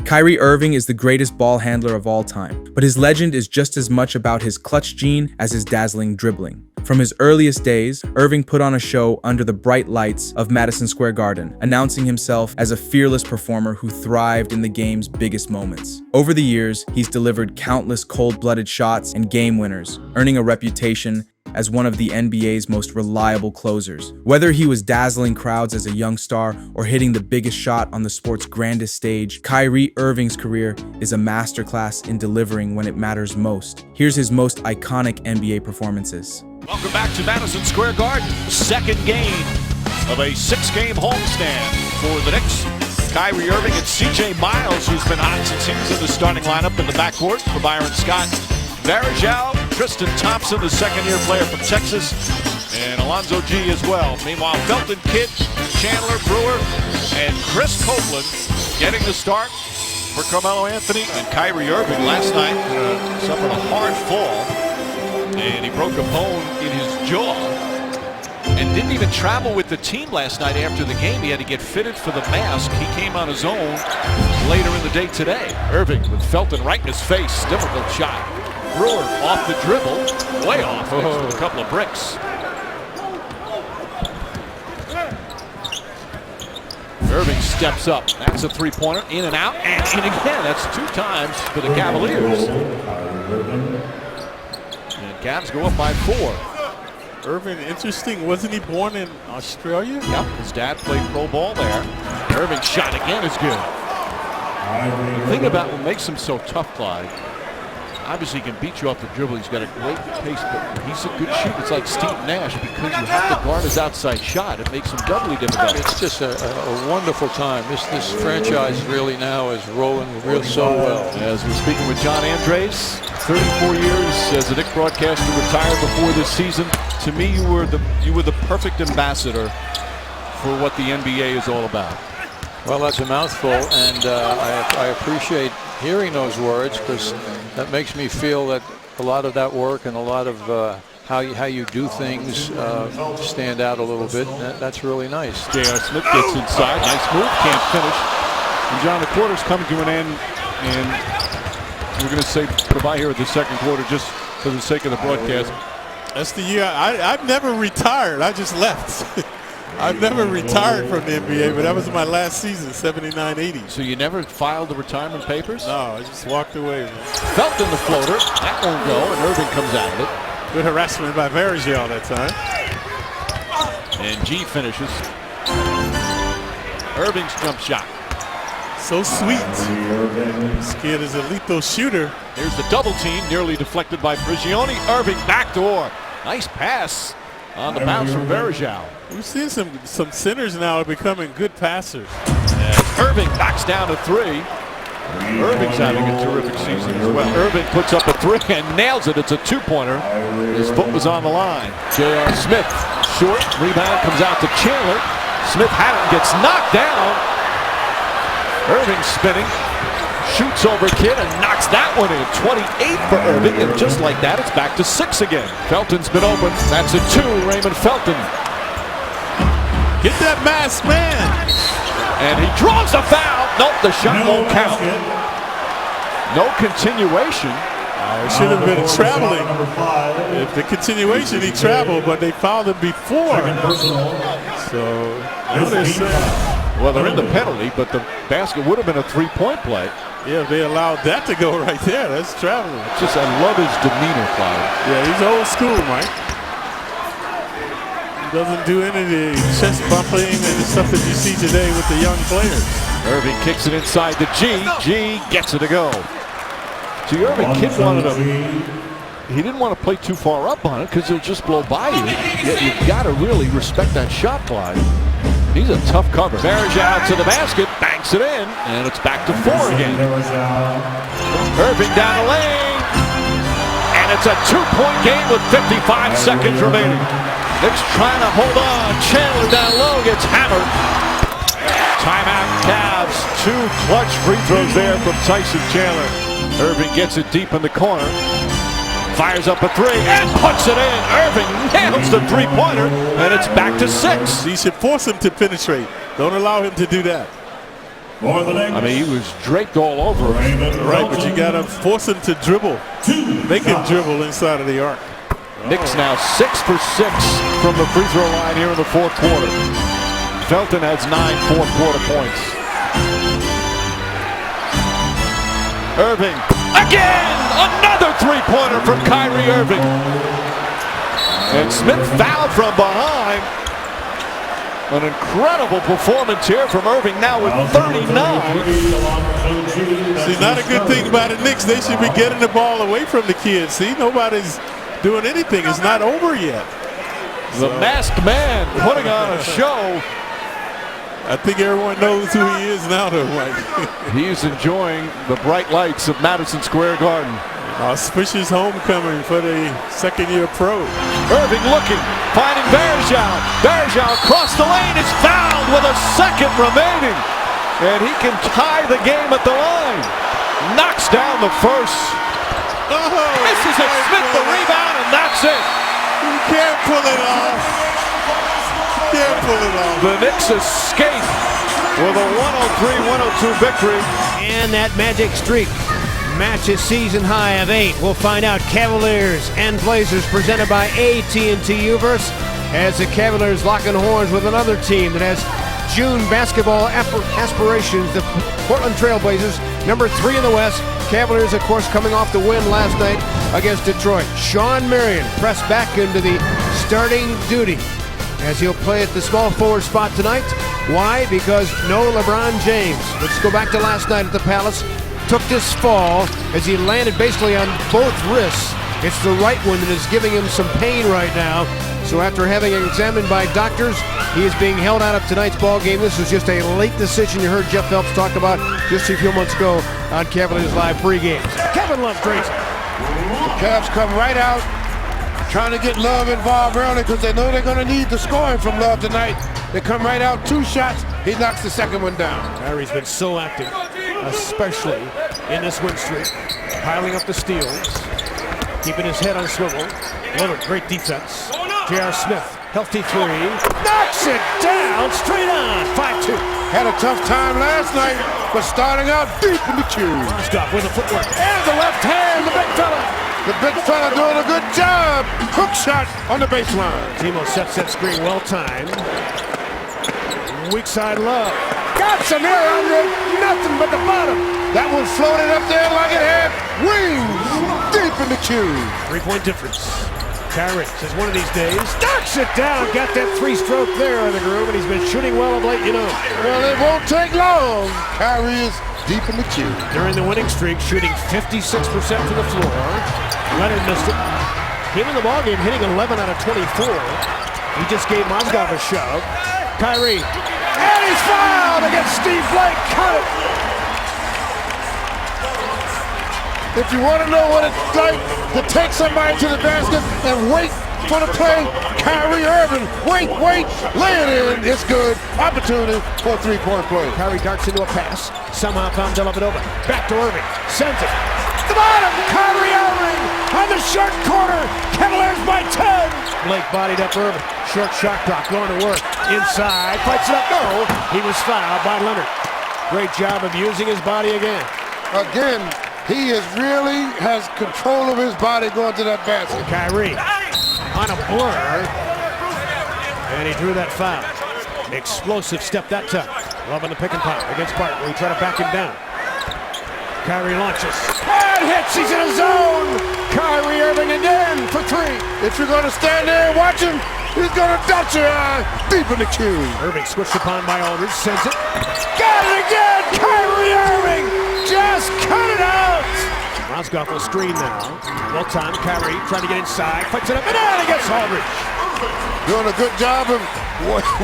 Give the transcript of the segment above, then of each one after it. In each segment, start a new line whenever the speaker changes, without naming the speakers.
Kyrie Irving is the greatest ball handler of all time, but his legend is just as much about his clutch gene as his dazzling dribbling. From his earliest days, Irving put on a show under the bright lights of Madison Square Garden, announcing himself as a fearless performer who thrived in the game's biggest moments. Over the years, he's delivered countless cold-blooded shots and game winners, earning a reputation as one of the NBA's most reliable closers. Whether he was dazzling crowds as a young star or hitting the biggest shot on the sport's grandest stage, Kyrie Irving's career is a masterclass in delivering when it matters most. Here's his most iconic NBA performances.
Welcome back to Madison Square Garden. Second game of a 6-game homestand for the Knicks. Kyrie Irving and C.J. Miles, who's been hot since he was in the starting lineup in the backcourt for Byron Scott. Varejao, Tristan Thompson, the second-year player from Texas, and Alonzo G as well. Meanwhile, Felton, Kidd, Chandler, Brewer, and Chris Copeland getting the start for Carmelo Anthony. And Kyrie Irving last night suffered a hard fall, and he broke a bone in his jaw and didn't even travel with the team last night after the game. He had to get fitted for the mask. He came on his own later in the day today. Irving with Felton right in his face. Difficult shot. Brewer off the dribble, way off, next to a couple of bricks. Irving steps up. That's a three-pointer, in and out, and in again. That's 2 times for the Cavaliers. And Cavs go up by 4.
Irving, interesting. Wasn't he born in Australia?
Yep, his dad played pro ball there. Irving's shot again is good. The thing about what makes him so tough, Clyde, obviously he can beat you off the dribble. He's got a great pace, but he's a good shooter. It's like Steve Nash, because you have to guard his outside shot. It makes him doubly difficult.
It's just a wonderful time. This franchise really now is rolling real so well.
As we're speaking with John Andres, 34 years as a Knicks broadcaster, retired before this season. To me, you were the perfect ambassador for what the NBA is all about.
Well, that's a mouthful, and I appreciate hearing those words, because that makes me feel that a lot of that work and a lot of how you do things stand out a little bit. That's really nice.
J.R. Smith gets inside. Nice move. Can't finish. And John, the quarter's coming to an end, and we're going to say goodbye here at the second quarter just for the sake of the broadcast.
That's the year. I've never retired. I just left. I've never retired from the NBA, but that was my last season, 79-80.
So you never filed the retirement papers?
No, I just walked away.
Felton the floater. That won't go, and Irving comes out of it.
Good harassment by Varejao that time.
And G finishes. Irving's jump shot.
So sweet. This kid is a lethal shooter.
Here's the double team, nearly deflected by Prigioni. Irving backdoor. Nice pass on the bounce from Varejao.
We've seen some centers now are becoming good passers.
As Irving backs down to 3. Irving's having a terrific season as well. Irving puts up a 3 and nails it. It's a 2-pointer. His foot was on the line. J.R. Smith, short, rebound comes out to Chandler. Smith had it and gets knocked down. Irving spinning, shoots over Kidd and knocks that one in. 28 for Irving, and just like that, it's back to 6 again. Felton's been open. That's a 2, Raymond Felton.
Get that mask, man.
And he draws a foul. Nope, the shot won't count. No continuation.
It should have been traveling. If the continuation, he traveled, but they fouled him before. So,
well, they're in the penalty, but the basket would have been a 3-point play.
Yeah, they allowed that to go right there. That's traveling.
Just, I love his demeanor, Clyde.
Yeah, he's old school, Mike. He doesn't do any of the chest bumping and the stuff that you see today with the young players.
Irving kicks it inside to G. G gets it to go. See, Irving, Kidd wanted to, he didn't want to play too far up on it because it'll just blow by you. Yet you've got to really respect that shot, Clyde. He's a tough cover. Varejao to the basket, banks it in, and it's back to 4 again. Irving down the lane, and it's a 2-point game with 55 seconds remaining. Knicks trying to hold on. Chandler down low gets hammered. Timeout Cavs. 2 clutch free throws there from Tyson Chandler. Irving gets it deep in the corner. Fires up a 3 and puts it in. Irving nails the 3-pointer, and it's back to 6.
You should force him to penetrate. Don't allow him to do that.
I mean, he was draped all over him.
Right, but you got to force him to dribble. Make him dribble inside of the arc.
Knicks now 6 for 6 from the free throw line here in the fourth quarter. Felton has 9 fourth quarter points. Irving again, another three-pointer from Kyrie Irving. And Smith fouled from behind. An incredible performance here from Irving, now with 39.
See, not a good thing about the Knicks. They should be getting the ball away from the kids. See, nobody's doing anything. It's not over yet.
The masked man putting on a show.
I think everyone knows who he is now, though, Mike.
He's enjoying the bright lights of Madison Square Garden.
Auspicious homecoming for the second-year pro.
Irving looking, finding Bergeron. Bergeron across the lane is fouled with a second remaining. And he can tie the game at the line. Knocks down the first. Misses it, Smith the rebound, and that's it.
You can't pull it off. Can't pull it off.
The Knicks escape with a 103-102 victory.
And that magic streak matches season high of 8. We'll find out. Cavaliers and Blazers presented by AT&T Uverse as the Cavaliers locking horns with another team that has June basketball aspirations. The Portland Trailblazers, number 3 in the West. Cavaliers, of course, coming off the win last night against Detroit. Sean Marion pressed back into the starting duty as he'll play at the small forward spot tonight. Why? Because no LeBron James. Let's go back to last night at the Palace. Took this fall as he landed basically on both wrists. It's the right one that is giving him some pain right now. So after having it examined by doctors, he is being held out of tonight's ball game. This is just a late decision. You heard Jeff Phelps talk about just a few months ago on Cavaliers Live pregame. Kevin Love Tracy.
The Cavs come right out trying to get Love involved early because they know they're going to need the scoring from Love tonight. They come right out, 2 shots. He knocks the second one down.
Kyrie's been so active, especially in this win streak, piling up the steals, keeping his head on swivel. Lillard, great defense. J.R. Smith, healthy 3, knocks it down, straight on, 5-2.
Had a tough time last night, but starting out deep in the queue.
Stop with the footwork, and the left hand, the big fella.
The big fella doing a good job. Hook shot on the baseline.
Timo sets that screen, well timed. Weak side Love. Got some air under it, nothing but the bottom.
That one floated up there like it had wings. Deep in the queue.
3-point difference. Kyrie says one of these days, knocks it down, got that 3-stroke there in the groove, and he's been shooting well of late, you know.
Well, it won't take long. Kyrie is deep in the queue.
During the winning streak, shooting 56% from the floor. Leonard missed it. Him in the ballgame hitting 11 out of 24. He just gave Mozgov a shove. Kyrie, and he's fouled against Steve Blake. Cut it.
If you want to know what it's like to take somebody to the basket and wait for the play, Kyrie Irving, wait, lay it in, it's good. Opportunity for a 3-point play.
Kyrie darts into a pass, somehow found Dellavedova. Back to Irving, sends it. The bottom, Kyrie Irving on the short corner. Cavaliers by 10. Blake bodied up Irving. Short shot clock going to work. Inside, fights it up. No, he was fouled by Leonard. Great job of using his body again.
Again, he really has control of his body going to that basket.
Kyrie on a blur, and he drew that foul. Explosive step that time. Love in the pick and pop against Barton. We try to back him down. Kyrie launches. And hits, he's in a zone. Kyrie Irving again for 3.
If you're going to stand there and watch him, he's going to dot your eye deep in the queue.
Irving switched upon by Aldridge, sends it. Got it again, Kyrie Irving. Just cut it out. Mozgov will screen now. Well timed, Kyrie trying to get inside. Fights it up and down against Aldridge.
Doing a good job of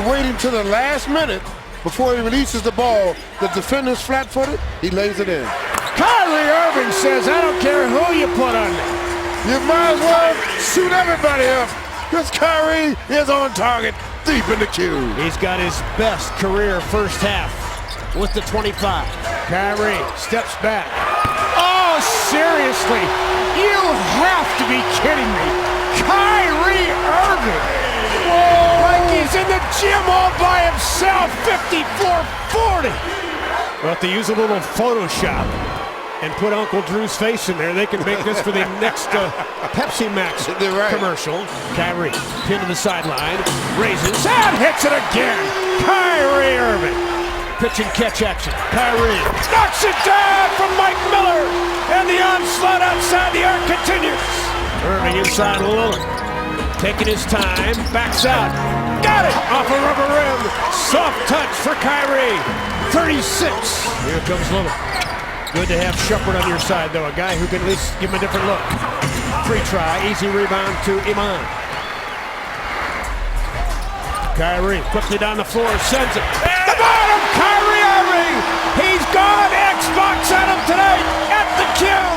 waiting to the last minute before he releases the ball. The defender's flat-footed, he lays it in.
Kyrie Irving says, I don't care who you put on me.
You might as well shoot everybody up, because Kyrie is on target deep in the queue.
He's got his best career first half with the 25. Kyrie steps back. Oh, seriously? You have to be kidding me. Kyrie Irving. Whoa. Like he's in the gym all by himself. 54-40. Well, if they use a little Photoshop and put Uncle Drew's face in there, they can make this for the next Pepsi Max commercial. Kyrie, pinned to the sideline, raises and hits it again. Kyrie Irving. Pitch and catch action. Kyrie knocks it down from Mike Miller, and the onslaught outside the arc continues. Irving inside Lillard, taking his time, backs out. Got it off a rubber rim. Soft touch for Kyrie. 36. Here comes Lillard. Good to have Shepard on your side, though. A guy who can at least give him a different look. Free try, easy rebound to Iman. Kyrie quickly down the floor, sends it. The bottom, Kyrie Irving. He's gone Xbox at him tonight at the cue.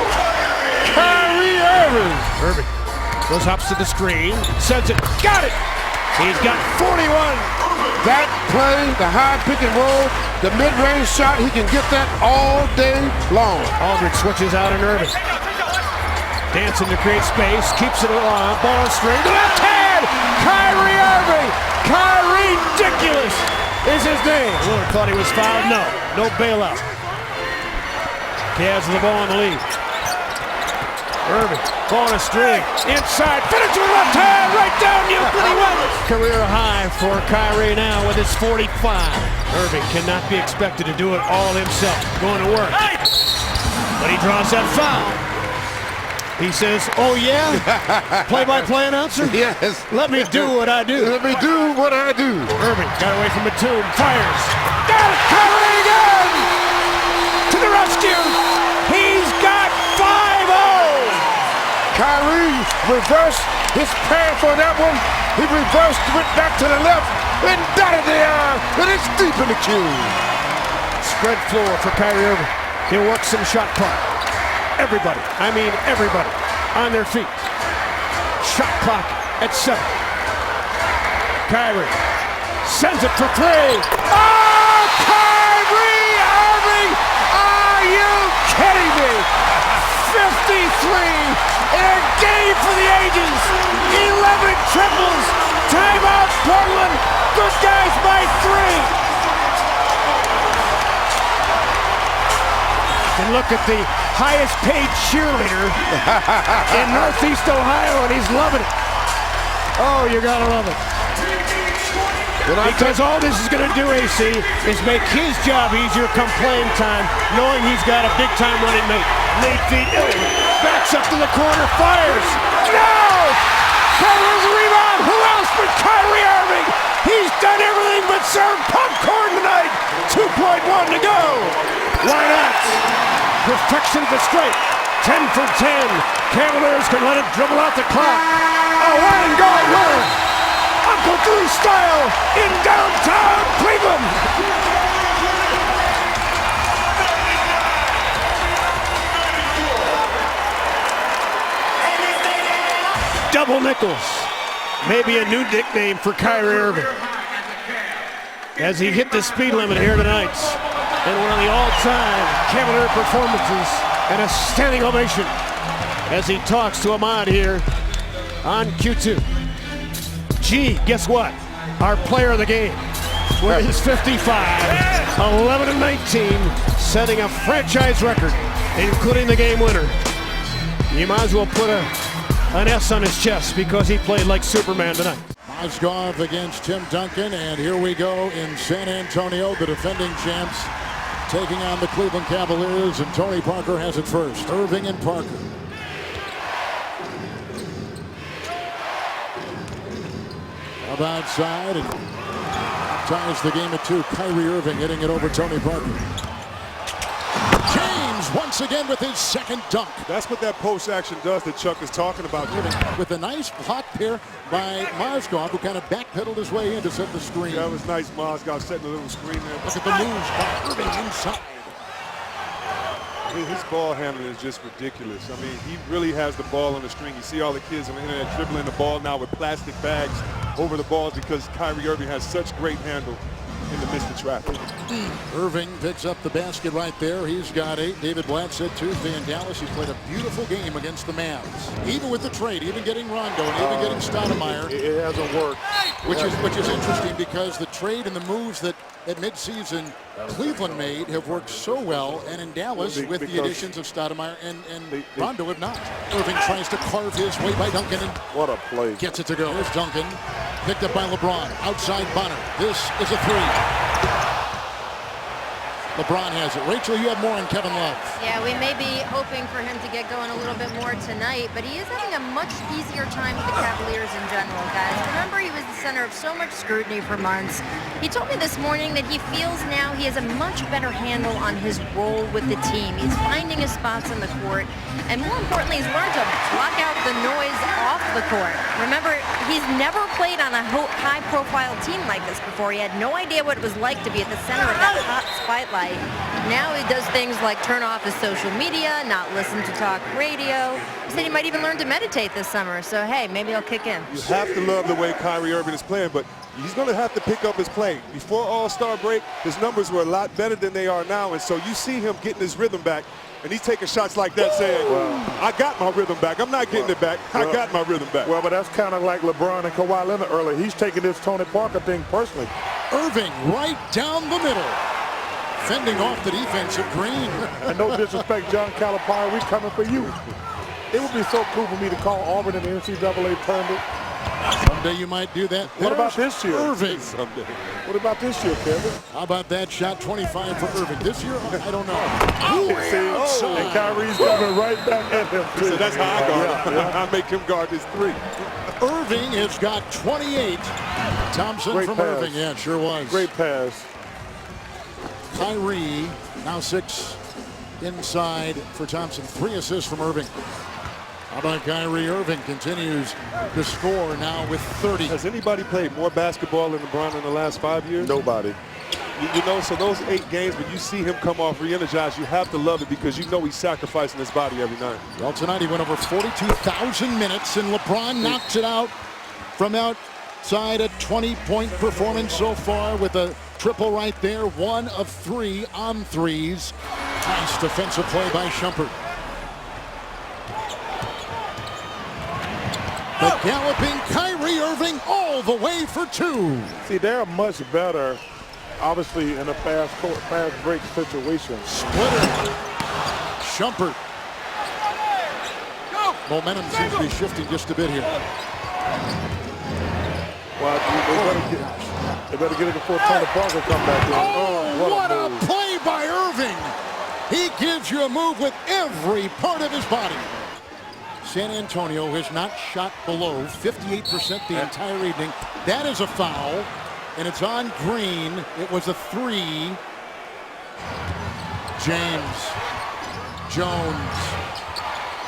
Kyrie Irving. Irving goes hops to the screen, sends it. Got it. He's got 41.
That play, the high pick and roll, the mid-range shot, he can get that all day long.
Aldridge switches out on Irving. Dancing to create space, keeps it along, ball on string, left hand! Kyrie Irving! Kyrie ridiculous is his name. Lillard thought he was fouled. No bailout. Cavs with the ball on the lead. Irving, ball on a string, inside, finish with left hand, right down Euclid West. Career high for Kyrie now with his 45. Irving cannot be expected to do it all himself, going to work. But he draws that foul. He says, oh yeah? Play-by-play announcer?
Yes.
Let me do what I do.
Let me do what I do.
Irving got away from Batum, fires. Got it, Kyrie again! To the rescue! He's got 5-0!
Kyrie reversed his pass for that one. He reversed, went back to the left, and dotted the eye, and it's deep in the queue.
Spread floor for Kyrie Irving. He'll work some shot clock. Everybody, I mean everybody, on their feet. Shot clock at 7. Kyrie sends it for 3. Oh, Kyrie Irving! Are you kidding me? 53 in a game for the ages. 11 triples. Timeout, Portland. Good guys by 3. And look at the highest paid cheerleader in Northeast Ohio, and he's loving it. Oh, you gotta love it. Because all this is gonna do, AC, is make his job easier come playing time, knowing he's got a big time running mate. Late feet, backs up to the corner, fires. No! Kyrie rebound, who else but Kyrie Irving? He's done everything but serve popcorn tonight. 2.1 to go. Why not? Perfection of the strike. 10 for 10. Cavaliers can let it dribble out the clock. A one-guard run. Uncle Drew style in downtown Cleveland. Double nickels. Maybe a new nickname for Kyrie Irving. As he hit the speed limit here tonight. And one of the all-time Cavalier performances and a standing ovation as he talks to Ahmad here on Q2. Gee, guess what? Our player of the game with his 55, 11 and 19, setting a franchise record, including the game winner. You might as well put an S on his chest because he played like Superman tonight.
Mozgov against Tim Duncan, and here we go in San Antonio, the defending champs taking on the Cleveland Cavaliers, and Tony Parker has it first. Irving and Parker. Up outside and ties the game at 2. Kyrie Irving hitting it over Tony Parker. James once again with his second dunk.
That's what that post action does that Chuck is talking about.
With a nice hot pair by Mozgov, who kind of backpedaled his way in to set the screen.
That was nice. Mozgov setting a little screen there.
Look at the moves by Irving inside.
His ball handling is just ridiculous. I mean, he really has the ball on the string. You see all the kids on the internet dribbling the ball now with plastic bags over the balls because Kyrie Irving has such great handle in the
missed the traffic.
Irving picks up the basket right there. He's got 8. David Blatt said Tuesday in Dallas he played a beautiful game against the Mavs. Even with the trade, even getting Rondo and even getting Stoudemire.
It hasn't worked.
Which is interesting because the trade and the moves that at midseason Cleveland made have worked so well, and in Dallas with the additions of Stoudemire and Rondo have not. Irving tries to carve his way by Duncan and
What a play.
gets it to go. Here's Duncan, picked up by LeBron, outside Bonner. This is a 3. LeBron has it. Rachel, you have more on Kevin Love.
Yeah, we may be hoping for him to get going a little bit more tonight, but he is having a much easier time with the Cavaliers in general, guys. Remember, he was the center of so much scrutiny for months. He told me this morning that he feels now he has a much better handle on his role with the team. He's finding his spots on the court, and more importantly, he's learned to block out the noise off the court. Remember, he's never played on a high-profile team like this before. He had no idea what it was like to be at the center of that hot spotlight. Now he does things like turn off his social media, not listen to talk radio. He said he might even learn to meditate this summer. So, hey, maybe he'll kick in.
You have to love the way Kyrie Irving is playing, but he's going to have to pick up his play. Before All-Star break, his numbers were a lot better than they are now, and so you see him getting his rhythm back, and he's taking shots like that saying, I got my rhythm back. I'm not getting it back. I got my rhythm back.
Well, but that's kind of like LeBron and Kawhi Leonard earlier. He's taking this Tony Parker thing personally.
Irving right down the middle. Fending off the defense of Green.
And no disrespect, John Calipari, we coming for you. It would be so cool for me to call Auburn in the NCAA tournament.
Someday you might do that.
What about this year?
Irving.
Someday.
What about this year, Kevin?
How about that shot? 25 for Irving. This year, I don't know.
And Kyrie's coming right back at him, too.
So that's how I guard it. I make him guard his 3.
Irving has got 28. Thompson
Great
from
pass.
Irving. Yeah, it sure was.
Great pass.
Kyrie, now 6 inside for Thompson. 3 assists from Irving. How about Kyrie Irving continues to score now with 30.
Has anybody played more basketball than LeBron in the last 5 years?
Nobody.
You know, so those 8 games, when you see him come off re-energized, you have to love it because you know he's sacrificing his body every night.
Well, tonight he went over 42,000 minutes, and LeBron knocks it out from outside. A 20-point performance so far with a triple right there. 1 of 3 on threes. Nice defensive play by Shumpert. The galloping Kyrie Irving all the way for 2.
See, they're much better, obviously, in a fast break situation.
Splitter. Shumpert. Momentum seems to be shifting just a bit here.
Well, they better get it before Tony Parker come back in.
Oh, what a play by Irving. He gives you a move with every part of his body. San Antonio has not shot below 58% the entire evening. That is a foul, and it's on Green. It was a 3. James, Jones,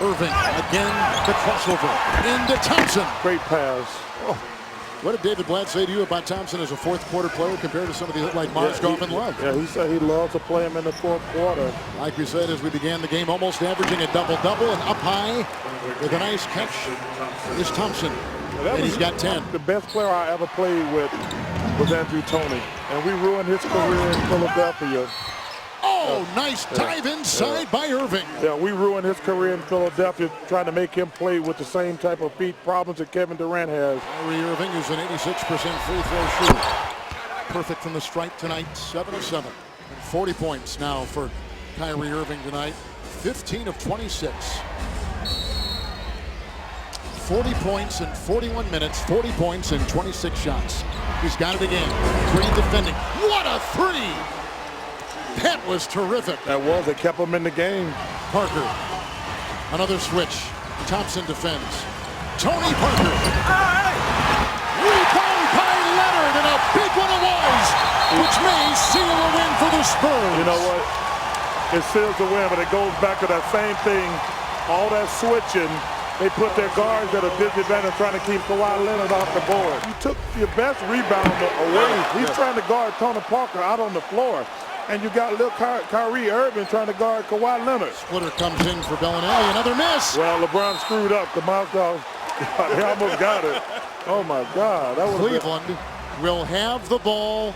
Irving, again the crossover into Thompson.
Great pass.
Oh. What did David Blatt say to you about Thompson as a fourth quarter player compared to some of the like Marshall and Love?
Yeah, he said he loves to play him in the fourth quarter.
Like we said as we began the game, almost averaging a double-double, and up high with a nice catch is Thompson. And he's got 10.
The best player I ever played with was Andrew Toney, and we ruined his career in Philadelphia.
Oh, nice dive inside by Irving.
Yeah, we ruined his career in Philadelphia trying to make him play with the same type of feet problems that Kevin Durant has.
Kyrie Irving is an 86% free throw shooter. Perfect from the stripe tonight, 7 of 7. And 40 points now for Kyrie Irving tonight, 15 of 26. 40 points in 41 minutes, 40 points in 26 shots. He's got it again. Green defending. What a 3! That was terrific.
That was. It kept him in the game.
Parker. Another switch. Thompson defends. Tony Parker. Rebound by Leonard, and a big one it was, which may seal a win for the Spurs.
You know what? It seals the win, but it goes back to that same thing. All that switching, they put their guards at a disadvantage trying to keep Kawhi Leonard off the board. You took your best rebounder away. He's trying to guard Tony Parker out on the floor. And you got little Kyrie Irving trying to guard Kawhi Leonard.
Splitter comes in for Bellinelli. Another miss.
Well, LeBron screwed up. The Moscow, he almost got it. Oh, my God. That was
Cleveland will have the ball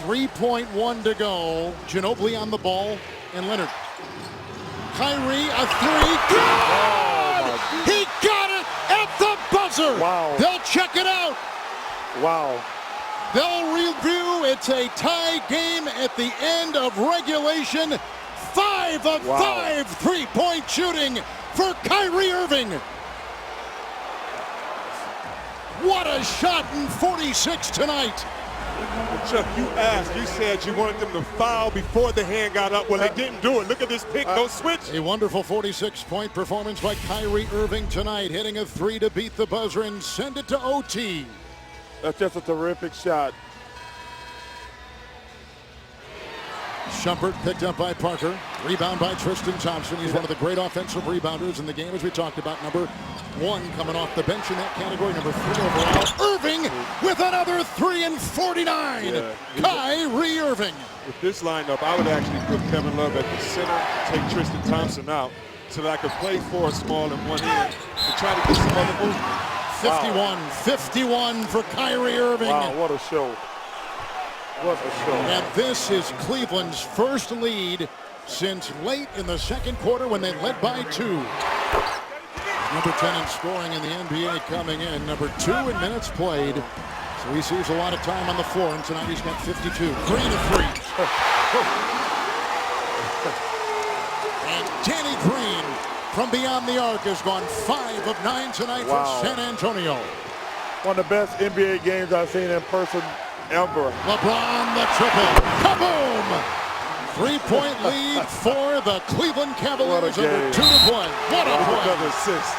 3.1 to go. Ginobili on the ball and Leonard. Kyrie, a three. Good! He got it at the buzzer.
Wow.
They'll check it out.
Wow.
They'll review. It's a tie game at the end of regulation. 5 of 5 3-point shooting for Kyrie Irving. What a shot in 46 tonight.
Chuck, you asked, you said you wanted them to foul before the hand got up. Well, they didn't do it. Look at this pick, no switch.
A wonderful 46-point performance by Kyrie Irving tonight, hitting a 3 to beat the buzzer and send it to OT.
That's just a terrific shot.
Shumpert picked up by Parker. Rebound by Tristan Thompson. He's one of the great offensive rebounders in the game, as we talked about. Number 1 coming off the bench in that category. Number 3 overall. Irving with another 3 and 49. Yeah. Kyrie Irving.
With this lineup, I would actually put Kevin Love at the center, take Tristan Thompson out, so that I could play 4 small in one end and try to get some other movement.
51 for Kyrie Irving.
Wow, what a show. What a show.
And this is Cleveland's first lead since late in the second quarter when they led by 2. Number 10 in scoring in the NBA coming in. Number 2 in minutes played. So he sees a lot of time on the floor, and tonight he's got 52. Green a 3. And Danny Green from beyond the arc has gone 5 of 9 tonight for San Antonio.
One of the best NBA games I've seen in person ever.
LeBron the triple. Kaboom! 3-point lead for the Cleveland Cavaliers. Under 2 to play. What a play.
Another assist.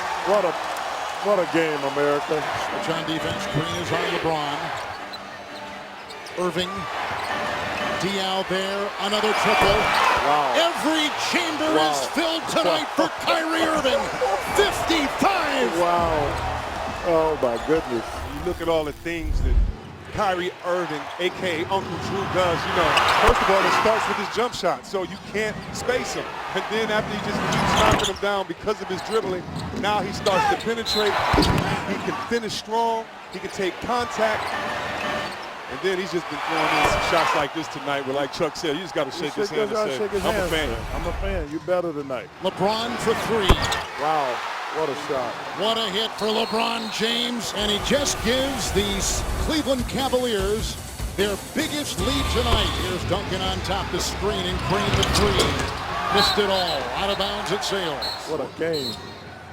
What a game, America.
Switch on defense. Green is on LeBron. Irving. Diaw there. Another triple.
Wow.
Every chamber is filled tonight for Kyrie Irving. 55.
Wow. Oh, my goodness.
You look at all the things that Kyrie Irving, a.k.a. Uncle Drew, does. You know, first of all, it starts with his jump shot, so you can't space him. And then after he just keeps knocking him down because of his dribbling, now he starts to penetrate. He can finish strong. He can take contact. And then he's just been throwing in some shots like this tonight where, like Chuck said, you just got to shake his hand and say, I'm a fan.
I'm a fan. You better tonight.
LeBron for 3.
Wow. What a shot.
What a hit for LeBron James. And he just gives these Cleveland Cavaliers their biggest lead tonight. Here's Duncan on top the screen and Green the 3. Missed it all. Out of bounds at Sales.
What a game.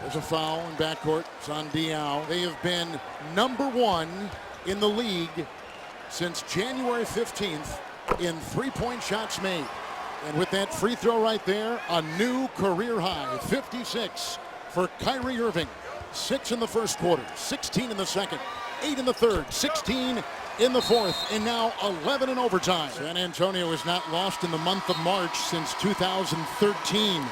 There's a foul in backcourt. It's on Diaw. They have been number 1 in the league since January 15th in 3-point shots made. And with that free throw right there, a new career high, 56 for Kyrie Irving. 6 in the first quarter, 16 in the second, 8 in the third, 16 in the fourth, and now 11 in overtime. San Antonio has not lost in the month of March since 2013.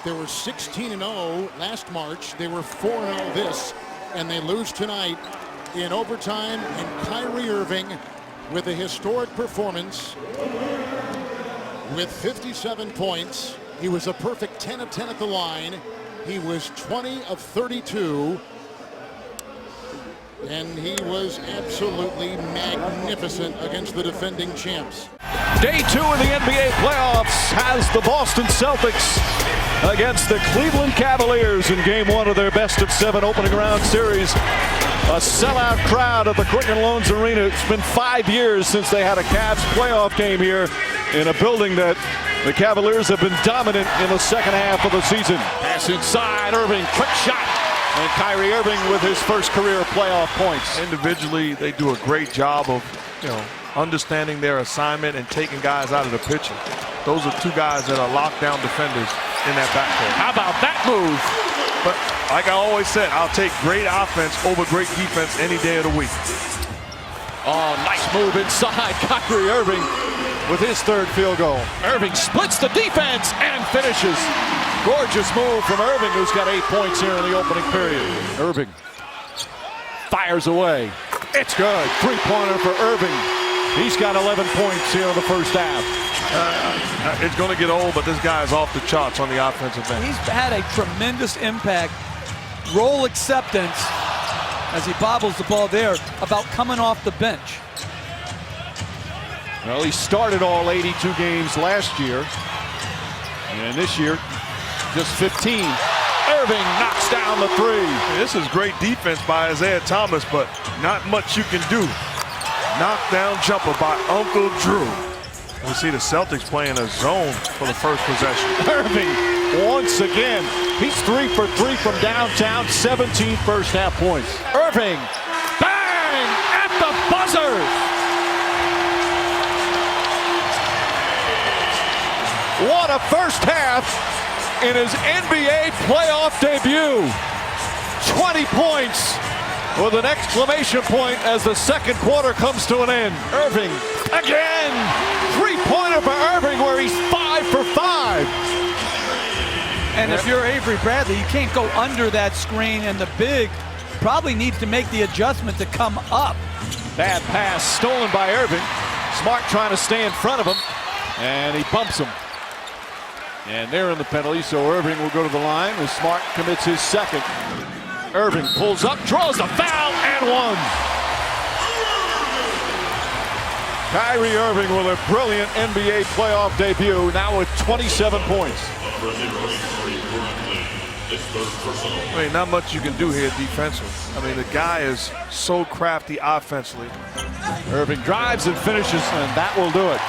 They were 16-0 last March. They were 4-0 this, and they lose tonight in overtime. And Kyrie Irving with a historic performance with 57 points. He was a perfect 10 of 10 at the line. He was 20 of 32. And he was absolutely magnificent against the defending champs.
Day 2 of the NBA playoffs has the Boston Celtics against the Cleveland Cavaliers in Game 1 of their best-of-7 opening round series. A sellout crowd at the Quicken Loans Arena. It's been 5 years since they had a Cavs playoff game here in a building that the Cavaliers have been dominant in the second half of the season. Pass inside, Irving, quick shot. And Kyrie Irving with his first career playoff points.
Individually, they do a great job of, understanding their assignment and taking guys out of the picture. Those are 2 guys that are lockdown defenders in that backcourt.
How about that move?
But like I always said, I'll take great offense over great defense any day of the week.
Oh, nice move inside. Kyrie Irving with his 3rd field goal. Irving splits the defense and finishes. Gorgeous move from Irving, who's got 8 points here in the opening period. Irving fires away. It's good. 3-pointer for Irving. He's got 11 points here in the first half.
It's going to get old, but this guy's off the charts on the offensive end.
He's had a tremendous impact. Role acceptance as he bobbles the ball there about coming off the bench.
Well, he started all 82 games last year. And this year, just 15. Irving knocks down the three.
This is great defense by Isaiah Thomas, but not much you can do. Knockdown jumper by Uncle Drew. We see the Celtics playing a zone for the first possession.
Irving once again. He's 3 for 3 from downtown, 17 first half points. Irving, bang, at the buzzer. What a first half in his NBA playoff debut. 20 points with an exclamation point as the second quarter comes to an end. Irving again. Three-pointer for Irving where he's 5 for 5.
And if you're Avery Bradley, you can't go under that screen, and the big probably needs to make the adjustment to come up.
Bad pass stolen by Irving. Smart trying to stay in front of him, and he bumps him. And they're in the penalty, so Irving will go to the line as Smart commits his second. Irving pulls up, draws the foul, and one. Kyrie Irving with a brilliant NBA playoff debut, now with 27 points.
I mean, not much you can do here defensively. I mean, the guy is so crafty offensively.
Irving drives and finishes, and that will do it.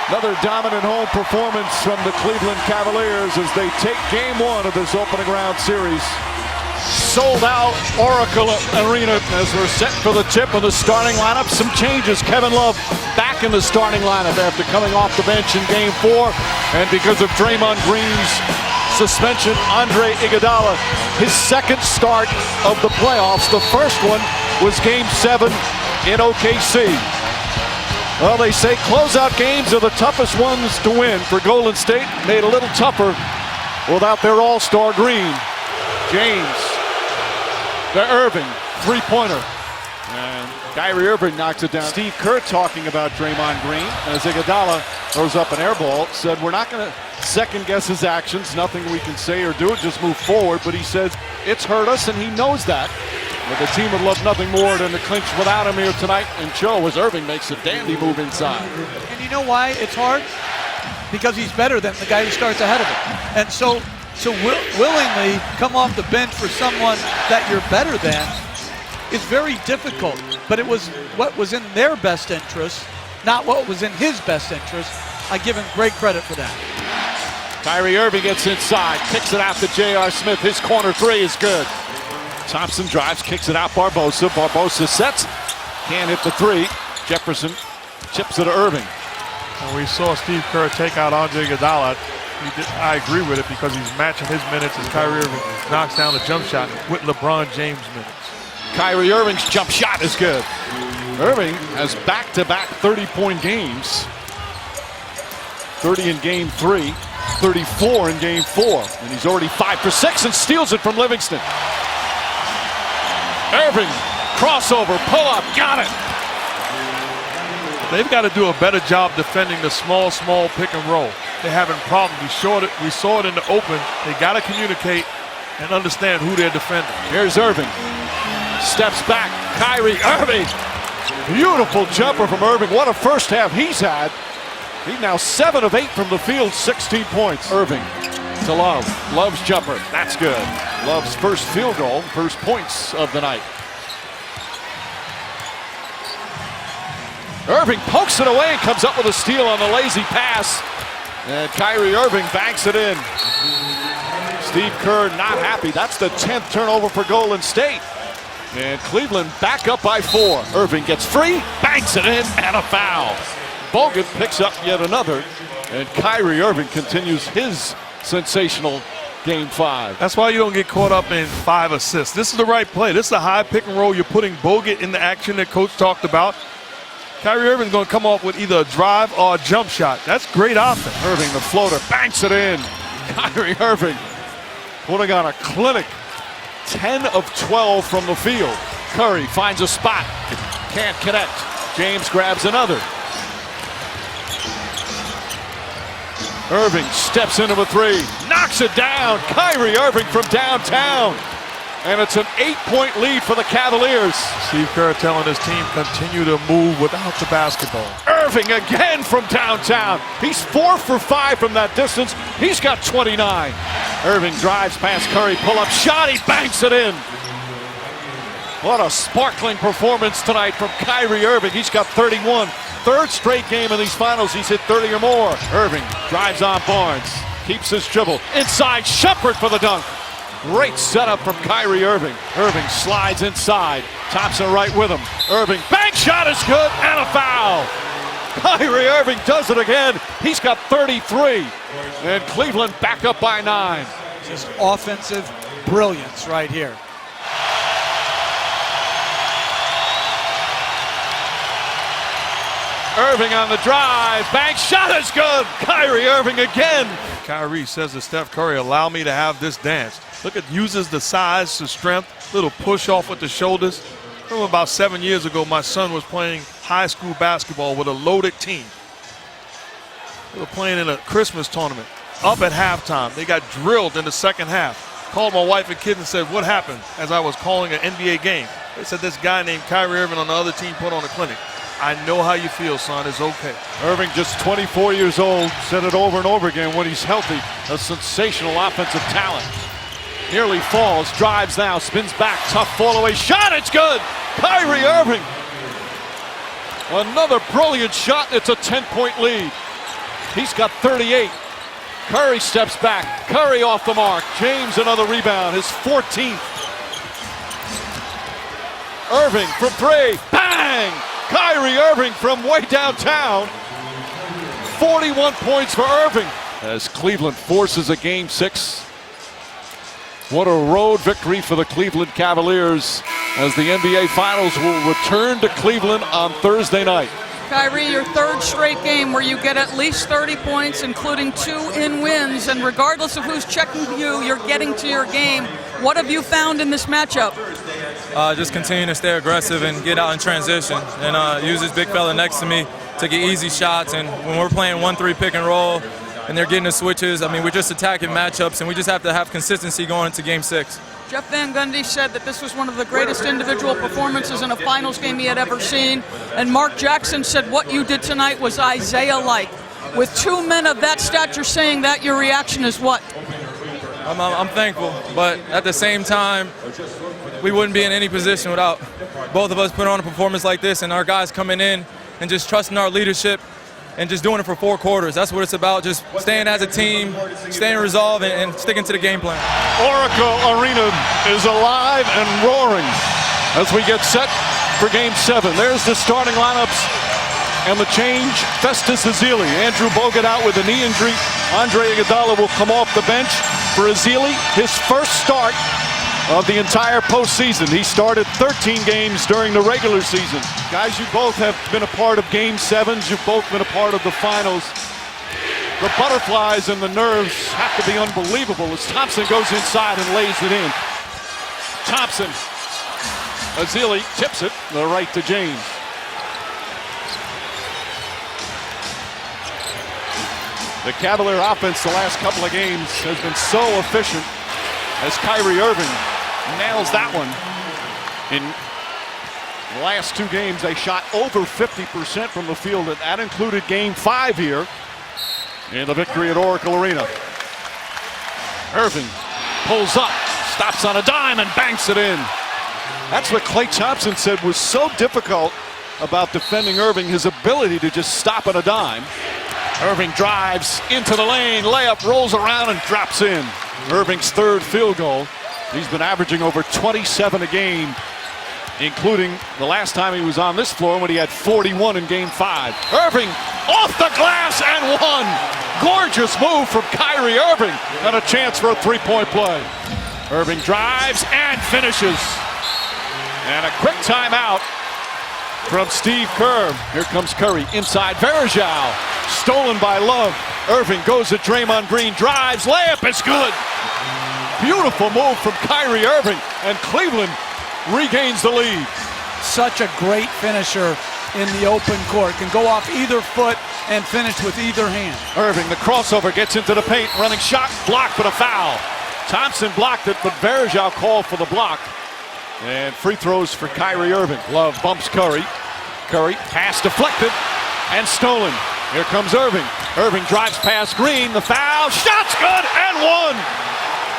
Another dominant home performance from the Cleveland Cavaliers as they take game 1 of this opening round series. Sold out Oracle Arena as we're set for the tip of the starting lineup. Some changes. Kevin Love back in the starting lineup after coming off the bench in game 4. And because of Draymond Green's suspension, Andre Iguodala, his second start of the playoffs. The first one was game 7 in OKC. Well, they say closeout games are the toughest ones to win for Golden State. Made a little tougher without their all-star Green. James to Irving, three-pointer. And Kyrie Irving knocks it down. Steve Kerr talking about Draymond Green as Iguodala throws up an air ball. Said, we're not going to second-guess his actions. Nothing we can say or do, just move forward. But he says it's hurt us, and he knows that. But the team would love nothing more than to clinch without him here tonight and show as Irving makes a dandy move inside.
And you know why it's hard? Because he's better than the guy who starts ahead of him. And so willingly come off the bench for someone that you're better than is very difficult. But it was what was in their best interest, not what was in his best interest. I give him great credit for that.
Kyrie Irving gets inside, kicks it out to J.R. Smith. His corner three is good. Thompson drives, kicks it out Barbosa. Barbosa sets, can't hit the three. Jefferson chips it to Irving.
When we saw Steve Kerr take out Andre Iguodala, I agree with it because he's matching his minutes as Kyrie Irving knocks down the jump shot with LeBron James minutes.
Kyrie Irving's jump shot is good. Irving has back-to-back 30-point games. 30 in game 3, 34 in game 4. And he's already 5 for 6 and steals it from Livingston. Irving, crossover, pull-up, got it.
They've got to do a better job defending the small pick and roll. They're having problems. We saw it in the open. They got to communicate and understand who they're defending.
Here's Irving. Steps back. Kyrie Irving. Beautiful jumper from Irving. What a first half he's had. He's now 7 of 8 from the field, 16 points. Irving to Love. Love's jumper. That's good. Love's first field goal, first points of the night. Irving pokes it away and comes up with a steal on the lazy pass. And Kyrie Irving banks it in. Steve Kerr not happy. That's the 10th turnover for Golden State. And Cleveland back up by 4. Irving gets free, banks it in, and a foul. Bogut picks up yet another. And Kyrie Irving continues his sensational Game 5.
That's why you don't get caught up in 5 assists. This is the right play. This is a high pick and roll. You're putting Bogut in the action that Coach talked about. Kyrie Irving's going to come off with either a drive or a jump shot. That's great offense.
Irving, the floater, banks it in. Kyrie Irving putting on a clinic. 10 of 12 from the field. Curry finds a spot. Can't connect. James grabs another. Irving steps into a 3. Knocks it down. Kyrie Irving from downtown. And it's an 8-point lead for the Cavaliers.
Steve Kerr telling his team continue to move without the basketball.
Irving again from downtown. He's 4 for 5 from that distance. He's got 29. Irving drives past Curry, pull-up shot, he banks it in. What a sparkling performance tonight from Kyrie Irving. He's got 31. Third straight game in these finals, he's hit 30 or more. Irving drives on Barnes, keeps his dribble. Inside, Shepherd for the dunk. Great setup from Kyrie Irving. Irving slides inside. Thompson right with him. Irving, bank shot is good, and a foul. Kyrie Irving does it again. He's got 33. And Cleveland back up by 9.
Just offensive brilliance right here.
Irving on the drive. Bank shot is good. Kyrie Irving again.
Kyrie says to Steph Curry, allow me to have this dance. Look at, uses the size, the strength, little push off with the shoulders. I remember about 7 years ago, my son was playing high school basketball with a loaded team. They were playing in a Christmas tournament. Up at halftime, they got drilled in the second half. Called my wife and kids and said, what happened? As I was calling an NBA game. They said this guy named Kyrie Irving on the other team put on a clinic. I know how you feel, son. It's okay.
Irving, just 24 years old, said it over and over again when he's healthy. A sensational offensive talent. Nearly falls, drives now, spins back, tough fall away shot, it's good! Kyrie Irving! Another brilliant shot, it's a 10-point lead. He's got 38. Curry steps back, Curry off the mark. James another rebound, his 14th. Irving from 3, bang! Kyrie Irving from way downtown. 41 points for Irving. As Cleveland forces a Game 6. What a road victory for the Cleveland Cavaliers as the NBA Finals will return to Cleveland on Thursday night.
Kyrie, your third straight game where you get at least 30 points, including 2 in wins, and regardless of who's checking you, you're getting to your game. What have you found in this matchup?
Just continue to stay aggressive and get out in transition and use this big fella next to me to get easy shots. And when we're playing 1-3 pick and roll and they're getting the switches, I mean, we're just attacking matchups and we just have to have consistency going into Game 6.
Jeff Van Gundy said that this was one of the greatest individual performances in a finals game he had ever seen. And Mark Jackson said what you did tonight was Isaiah-like. With 2 men of that stature saying that, your reaction is what?
I'm thankful, but at the same time, we wouldn't be in any position without both of us putting on a performance like this and our guys coming in and just trusting our leadership and just doing it for 4 quarters. That's what it's about, just staying as a team, staying resolved, and sticking to the game plan.
Oracle Arena is alive and roaring as we get set for Game 7. There's the starting lineups and the change. Festus Ezeli, Andrew Bogut out with a knee injury. Andre Iguodala will come off the bench for Ezeli, his first start of the entire postseason. He started 13 games during the regular season. Guys, you both have been a part of Game 7s. You've both been a part of the finals. The butterflies and the nerves have to be unbelievable as Thompson goes inside and lays it in. Thompson. Ezeli tips it the right to James. The Cavalier offense the last couple of games has been so efficient as Kyrie Irving nails that one. In the last 2 games, they shot over 50% from the field, and that included Game 5 here in the victory at Oracle Arena. Irving pulls up, stops on a dime, and banks it in. That's what Klay Thompson said was so difficult about defending Irving, his ability to just stop on a dime. Irving drives into the lane, layup, rolls around, and drops in. Irving's 3rd field goal. He's been averaging over 27 a game, including the last time he was on this floor when he had 41 in Game 5. Irving off the glass and 1. Gorgeous move from Kyrie Irving, and a chance for a 3-point play. Irving drives and finishes. And a quick timeout from Steve Kerr. Here comes Curry inside Varejao. Stolen by Love. Irving goes at Draymond Green, drives, layup is good. Beautiful move from Kyrie Irving, and Cleveland regains the lead.
Such a great finisher in the open court. Can go off either foot and finish with either hand.
Irving, the crossover, gets into the paint, running shot, blocked, but a foul. Thompson blocked it, but Varejao called for the block. And free throws for Kyrie Irving. Love bumps Curry. Curry, pass deflected and stolen. Here comes Irving. Irving drives past Green. The foul. Shot's good and one.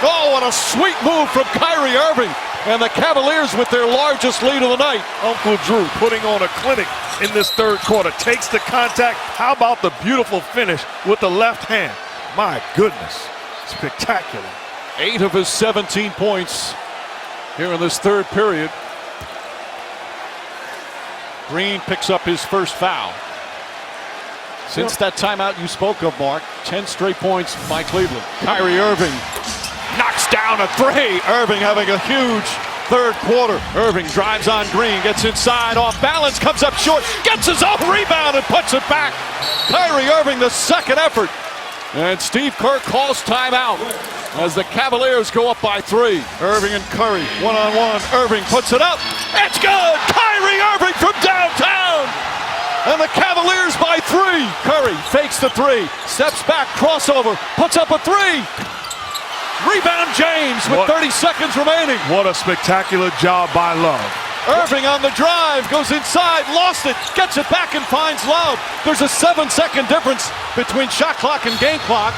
Oh, what a sweet move from Kyrie Irving. And the Cavaliers with their largest lead of the night.
Uncle Drew putting on a clinic in this third quarter. Takes the contact. How about the beautiful finish with the left hand? My goodness. Spectacular.
8 of his 17 points here in this third period. Green picks up his first foul. Since that timeout you spoke of, Mark, 10 straight points by Cleveland. Kyrie Irving knocks down a three. Irving having a huge third quarter. Irving drives on Green, gets inside, off balance, comes up short, gets his own rebound and puts it back. Kyrie Irving, the second effort. And Steve Kerr calls timeout as the Cavaliers go up by 3. Irving and Curry, one-on-one. Irving puts it up. It's good! Kyrie Irving from downtown! And the Cavaliers by 3. Curry fakes the 3, steps back, crossover, puts up a 3. Rebound James with 30 seconds remaining.
What a spectacular job by Love.
Irving on the drive, goes inside, lost it, gets it back and finds Love. There's a 7-second difference between shot clock and game clock.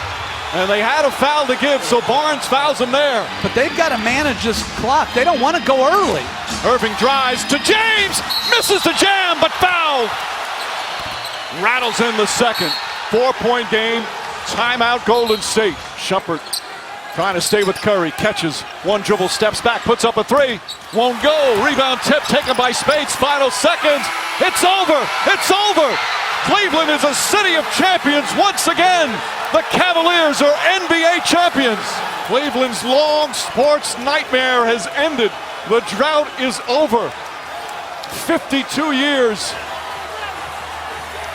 And they had a foul to give, so Barnes fouls him there.
But they've got to manage this clock. They don't want to go early.
Irving drives to James, misses the jam, but fouled. Rattles in the second. 4-point game, timeout Golden State. Shumpert trying to stay with Curry, catches, one dribble, steps back, puts up a 3, won't go. Rebound tip taken by Spates, final seconds. It's over, it's over. Cleveland is a city of champions once again. The Cavaliers are NBA champions. Cleveland's long sports nightmare has ended. The drought is over. 52 years.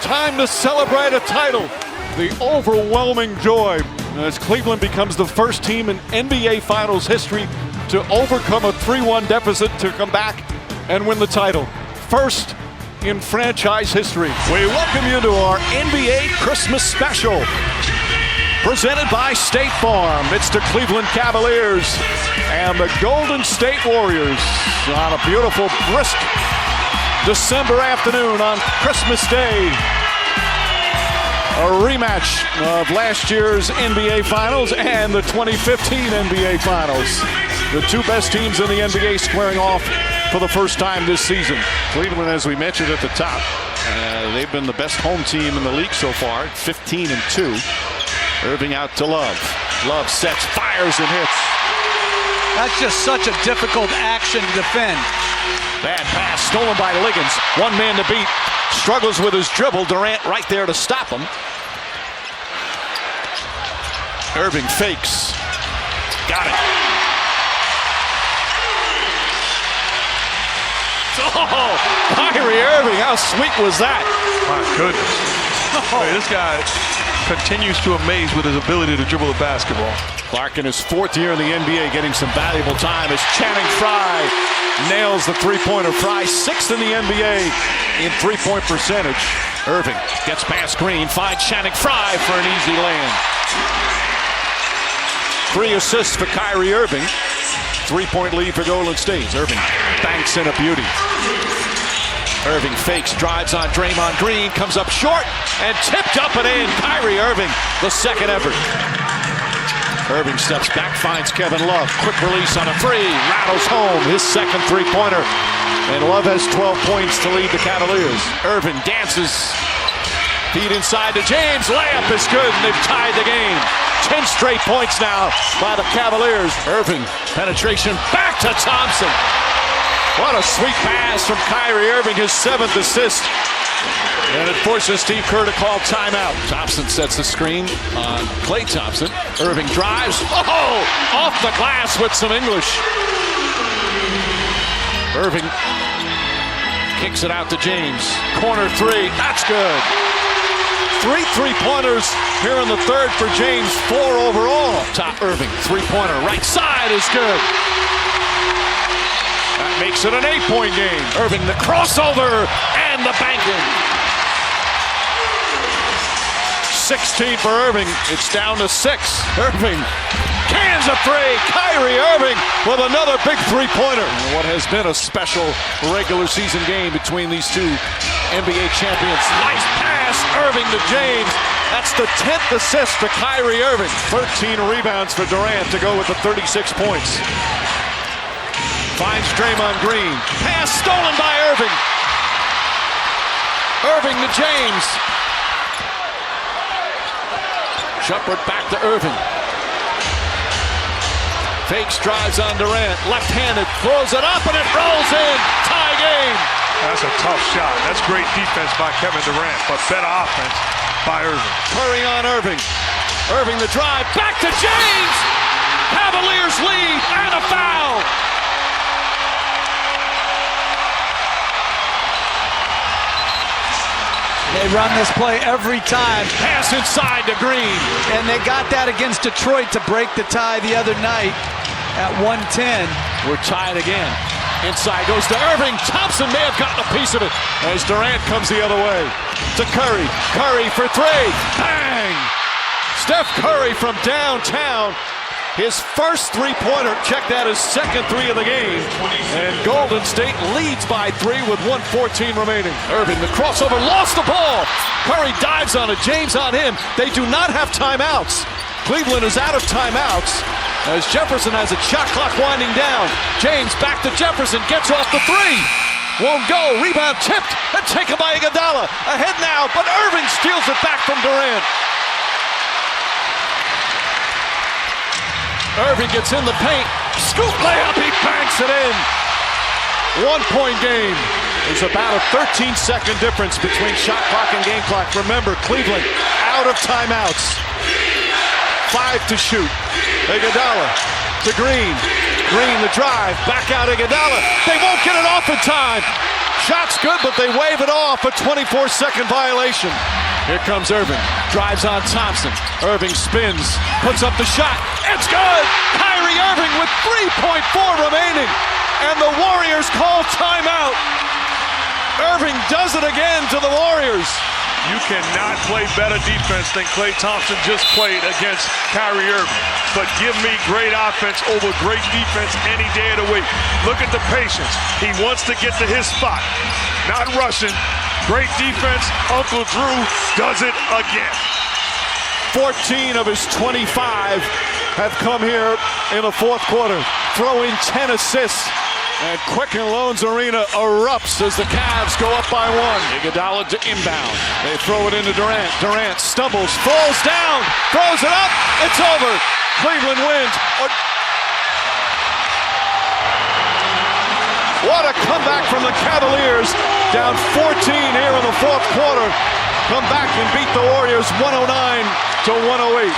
Time to celebrate a title. The overwhelming joy as Cleveland becomes the first team in NBA Finals history to overcome a 3-1 deficit to come back and win the title. First in franchise history. We welcome you to our NBA Christmas special. Presented by State Farm. It's the Cleveland Cavaliers and the Golden State Warriors on a beautiful, brisk December afternoon on Christmas Day. A rematch of last year's NBA Finals and the 2015 NBA Finals. The two best teams in the NBA squaring off for the first time this season. Cleveland, as we mentioned at the top, they've been the best home team in the league so far, 15-2. Irving out to Love. Love sets, fires, and hits.
That's just such a difficult action to defend.
Bad pass stolen by Liggins. One man to beat. Struggles with his dribble. Durant right there to stop him. Irving fakes. Got it. Oh, Kyrie Irving, how sweet was that?
My goodness. Hey, this guy continues to amaze with his ability to dribble the basketball.
Clark in his 4th year in the NBA getting some valuable time as Channing Frye nails the three-pointer. Frye 6th in the NBA in three-point percentage. Irving gets past Green, finds Channing Frye for an easy land. 3 assists for Kyrie Irving. 3-point lead for Golden State. Irving banks in a beauty. Irving fakes, drives on Draymond Green, comes up short, and tipped up and in. Kyrie Irving, the second effort. Irving steps back, finds Kevin Love. Quick release on a 3, rattles home his second three-pointer. And Love has 12 points to lead the Cavaliers. Irving dances, feed inside to James. Layup is good, and they've tied the game. 10 straight points now by the Cavaliers. Irving, penetration, back to Thompson. What a sweet pass from Kyrie Irving, his 7th assist. And it forces Steve Kerr to call timeout. Thompson sets the screen on Klay Thompson. Irving drives. Oh, off the glass with some English. Irving kicks it out to James. Corner 3, that's good. 3 three-pointers here in the third for James, 4 overall. Top Irving, three-pointer, right side is good. That makes it an 8-point game. Irving, the crossover, and the banking. 16 for Irving. It's down to 6. Irving cans a three. Kyrie Irving with another big three-pointer. And what has been a special regular season game between these two NBA champions. Nice pass, Irving to James. That's the 10th assist to Kyrie Irving. 13 rebounds for Durant to go with the 36 points. Finds Draymond Green. Pass stolen by Irving. Irving to James. Shumpert back to Irving. Fakes, drives on Durant. Left-handed, throws it up, and it rolls in. Tie game.
That's a tough shot. That's great defense by Kevin Durant, but better offense by Irving.
Curry on Irving. Irving the drive. Back to James. Cavaliers lead and a foul.
They run this play every time.
Pass inside to Green.
And they got that against Detroit to break the tie the other night at 110.
We're tied again. Inside goes to Irving. Thompson may have gotten a piece of it as Durant comes the other way. To Curry. Curry for three. Bang! Steph Curry from downtown. His first three-pointer. Check that, his second three of the game. And Golden State leads by 3 with 1:14 remaining. Irving, the crossover, lost the ball. Curry dives on it. James on him. They do not have timeouts. Cleveland is out of timeouts as Jefferson has a shot clock winding down. James back to Jefferson, gets off the three. Won't go. Rebound tipped and taken by Iguodala. Ahead now, but Irving steals it back from Durant. Irving gets in the paint. Scoop layup, he banks it in. 1 point game. There's about a 13-second difference between shot clock and game clock. Remember, Cleveland out of timeouts. 5 to shoot. Iguodala to Green. Green the drive. Back out Iguodala. They won't get it off in time. Shot's good, but they wave it off. A 24-second violation. Here comes Irving. Drives on Thompson. Irving spins. Puts up the shot. It's good! Kyrie Irving with 3.4 remaining. And the Warriors call timeout. Irving does it again to the Warriors.
You cannot play better defense than Klay Thompson just played against Kyrie Irving. But give me great offense over great defense any day of the week. Look at the patience. He wants to get to his spot. Not rushing. Great defense. Uncle Drew does it again.
14 of his 25 have come here in the fourth quarter. Throwing 10 assists. And Quicken Loans Arena erupts as the Cavs go up by 1. Iguodala to inbound. They throw it into Durant. Durant stumbles, falls down, throws it up. It's over. Cleveland wins. What a comeback from the Cavaliers. Down 14 here in the fourth quarter. Come back and beat the Warriors 109 to 108.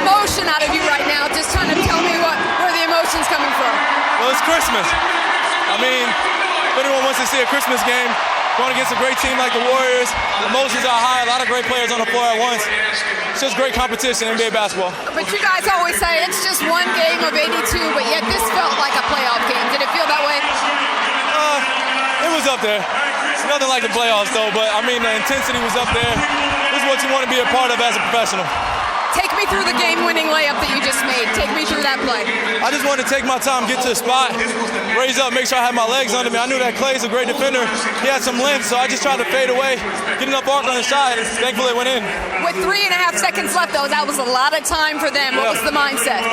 Emotion out of you right now. Just trying to tell me where the emotion's coming from.
Well, it's Christmas. I mean, if anyone wants to see a Christmas game, going against a great team like the Warriors, emotions are high, a lot of great players on the floor at once. It's just great competition in NBA basketball.
But you guys always say it's just one game of 82, but yet this felt like a playoff game. Did it feel that way?
It was up there. It's nothing like the playoffs, though, but I mean, the intensity was up there. This is what you want to be a part of as a professional.
Take me through the game-winning layup that you just made. Take me through that play.
I just wanted to take my time, get to the spot, raise up, make sure I had my legs under me. I knew that Klay's a great defender. He had some length, so I just tried to fade away, get enough arc on the shot, and thankfully it went in.
With 3.5 seconds left, though, that was a lot of time for them. What was the mindset?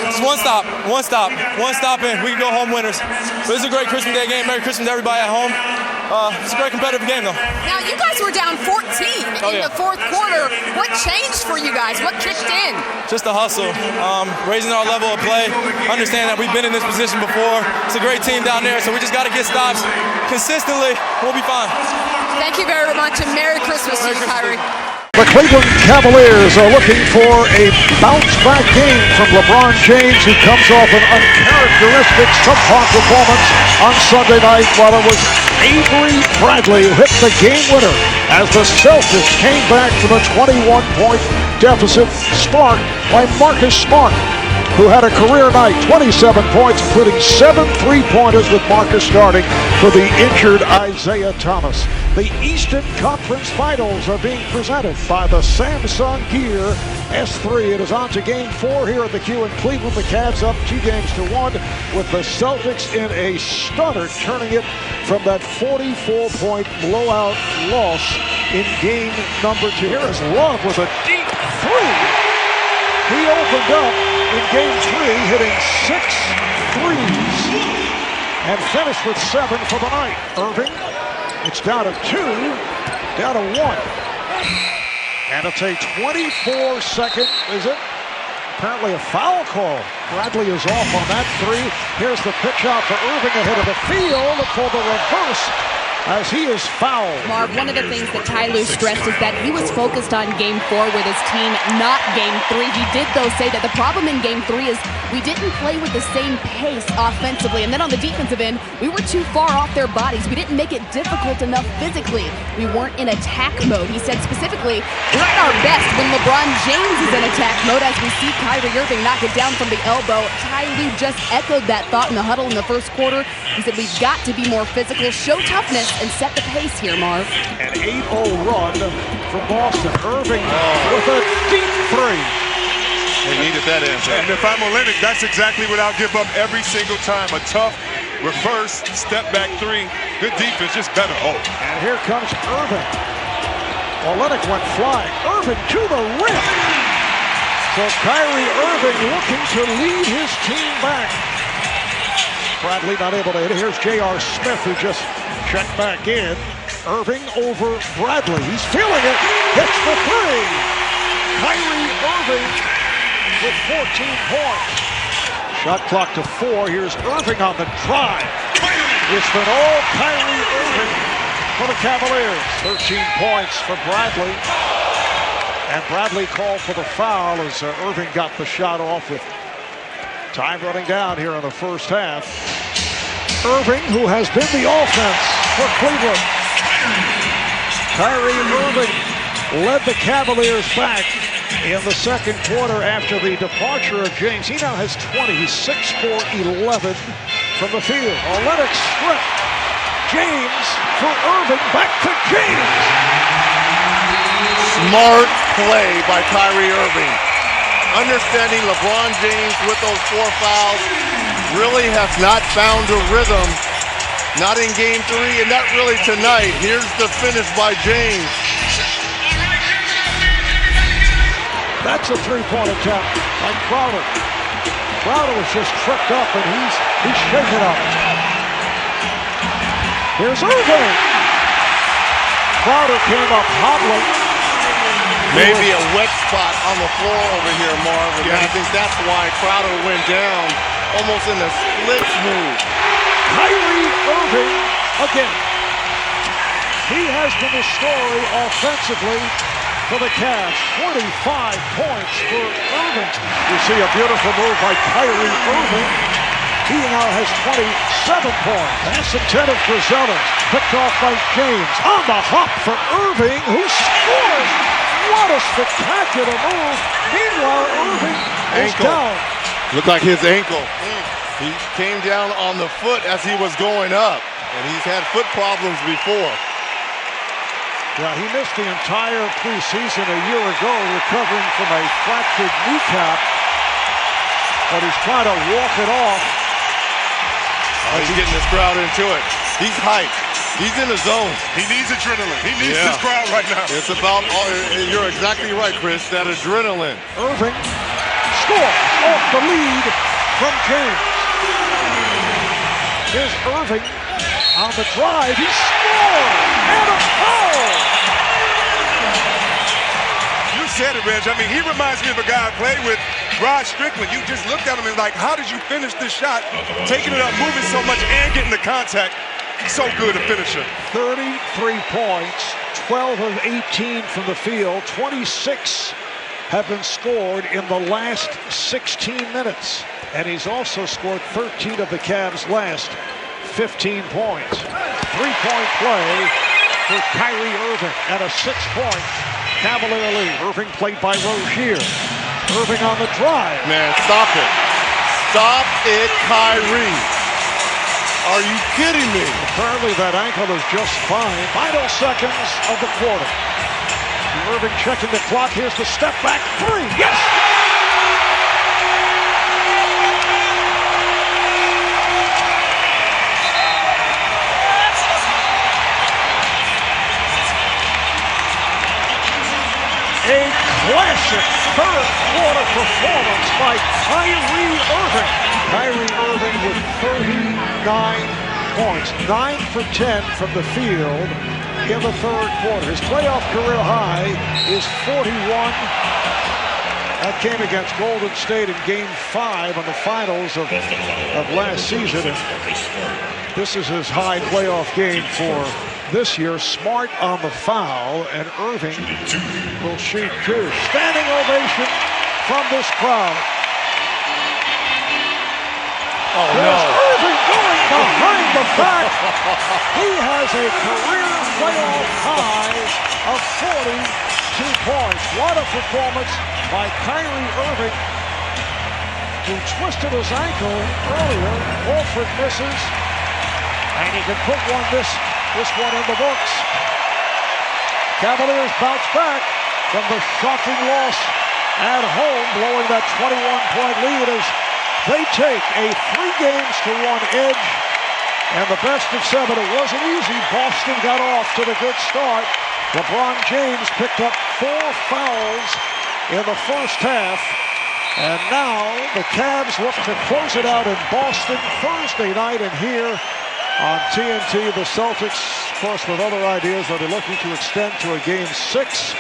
Just one stop, and we can go home winners. But this is a great Christmas Day game. Merry Christmas to everybody at home. It's a great competitive game, though.
Now, you guys were down 14 in the fourth quarter. What changed for you guys? What kicked in?
Just a hustle, raising our level of play, understand that we've been in this position before. It's a great team down there, so we just got to get stops consistently. We'll be fine.
Thank you very much, and Merry Christmas to you, Kyrie.
The Cleveland Cavaliers are looking for a bounce-back game from LeBron James, who comes off an uncharacteristic subpar performance on Sunday night, while it was Avery Bradley who hit the game winner as the Celtics came back from a 21-point deficit, sparked by Marcus Smart. who had a career night, 27 points, including 7 3-pointers with Marcus starting for the injured Isaiah Thomas. The Eastern Conference Finals are being presented by the Samsung Gear S3. It is on to Game 4 here at the Q in Cleveland. The Cavs up 2-1 with the Celtics in a stunner, turning it from that 44-point blowout loss in game number 2. Here is Love with a deep three. He opened up in game 3, hitting 6 threes and finished with 7 for the night. Irving, it's down to 2, down to 1. And it's a 24-second, is it? Apparently a foul call. Bradley is off on that 3. Here's the pitch out for Irving ahead of the field for the reverse as he is fouled.
Marv, one of the things that Tyler stressed is that he was focused on Game 4 with his team, not Game 3. He did, though, say that the problem in Game 3 is we didn't play with the same pace offensively. And then on the defensive end, we were too far off their bodies. We didn't make it difficult enough physically. We weren't in attack mode. He said specifically, we're at our best when LeBron James is in attack mode, as we see Kyrie Irving knock it down from the elbow. Ty Lue just echoed that thought in the huddle in the first quarter. He said we've got to be more physical, show toughness, and set the pace here, Marv.
An 8-0 run from Boston. Irving with a deep 3.
They needed that answer. And if I'm Olynyk, that's exactly what I'll give up every single time. A tough reverse step back 3. Good defense, just better. Oh.
And here comes Irving. Olynyk went flying. Irving to the rim. So Kyrie Irving looking to lead his team back. Bradley not able to hit it. Here's J.R. Smith, who just checked back in. Irving over Bradley. He's feeling it. Hits the 3. Kyrie Irving with 14 points. Shot clock to 4. Here's Irving on the drive. It's been all Kyrie Irving for the Cavaliers. 13 points for Bradley. And Bradley called for the foul as Irving got the shot off with time running down here in the first half. Irving, who has been the offense for Cleveland. Kyrie Irving led the Cavaliers back in the second quarter after the departure of James. He now has 20. He's 6'4", 11 from the field. Olynyk strip. James for Irving. Back to James.
Smart play by Kyrie Irving. Understanding LeBron James with those 4 fouls really has not found a rhythm. Not in game 3 and not really tonight. Here's the finish by James.
That's a 3-point attempt by Crowder. Crowder was just tripped up and he's shaken up. Here's Irving. Crowder came up hobbling.
Maybe a wet spot on the floor over here, Marv. And I think that's why Crowder went down almost in a split move.
Kyrie Irving again. He has been the story offensively for the Cavs. 25 points for Irving. You see a beautiful move by Kyrie Irving. He now has 27 points. Pass intended for Zeller. Picked off by James. On the hop for Irving, who scores. What a spectacular move. Meanwhile, Irving is down.
Looked like his ankle. He came down on the foot as he was going up. And he's had foot problems before.
Yeah, he missed the entire preseason a year ago, recovering from a fractured kneecap. But he's trying to walk it off.
He's getting this crowd into it. He's hyped. He's in the zone.
He needs adrenaline. He needs this crowd right now.
It's about, you're exactly right, Chris, that adrenaline.
Irving score off the lead from James. Here's Irving on the drive. He scored! And a foul!
You said it, Reg. I mean, he reminds me of a guy I played with, Rod Strickland. You just looked at him and like, how did you finish this shot? Taking it up, moving so much, and getting the contact. So good a finisher.
33 points, 12 of 18 from the field. 26 have been scored in the last 16 minutes. And he's also scored 13 of the Cavs' last 15 points. 3-point play for Kyrie Irving and a 6-point Cavalier lead. Irving played by Rozier. Irving on the drive.
Man, stop it. Stop it, Kyrie. Are you kidding me?
Apparently that ankle is just fine. Final seconds of the quarter. Irving checking the clock. Here's the step back three. Yes! A classic third quarter performance by Kyrie Irving. Kyrie Irving with 39 points, 9 for 10 from the field in the third quarter. His playoff career high is 41. That came against Golden State in Game 5 on the finals of last season. And this is his high playoff game for this year. Smart on the foul, and Irving will shoot two. Standing ovation from this crowd.
Oh,
there's
no.
Irving going behind the back. He has a career playoff high of 42 points. What a performance by Kyrie Irving, who twisted his ankle earlier. Wolford misses, and he can put this one in the books. Cavaliers bounce back from the shocking loss at home, blowing that 21-point lead as they take a 3-1 edge. And the best of 7, it wasn't easy. Boston got off to the good start. LeBron James picked up 4 fouls in the first half. And now the Cavs look to close it out in Boston Thursday night, and here on TNT, the Celtics, of course, with other ideas, are they looking to extend to a Game 6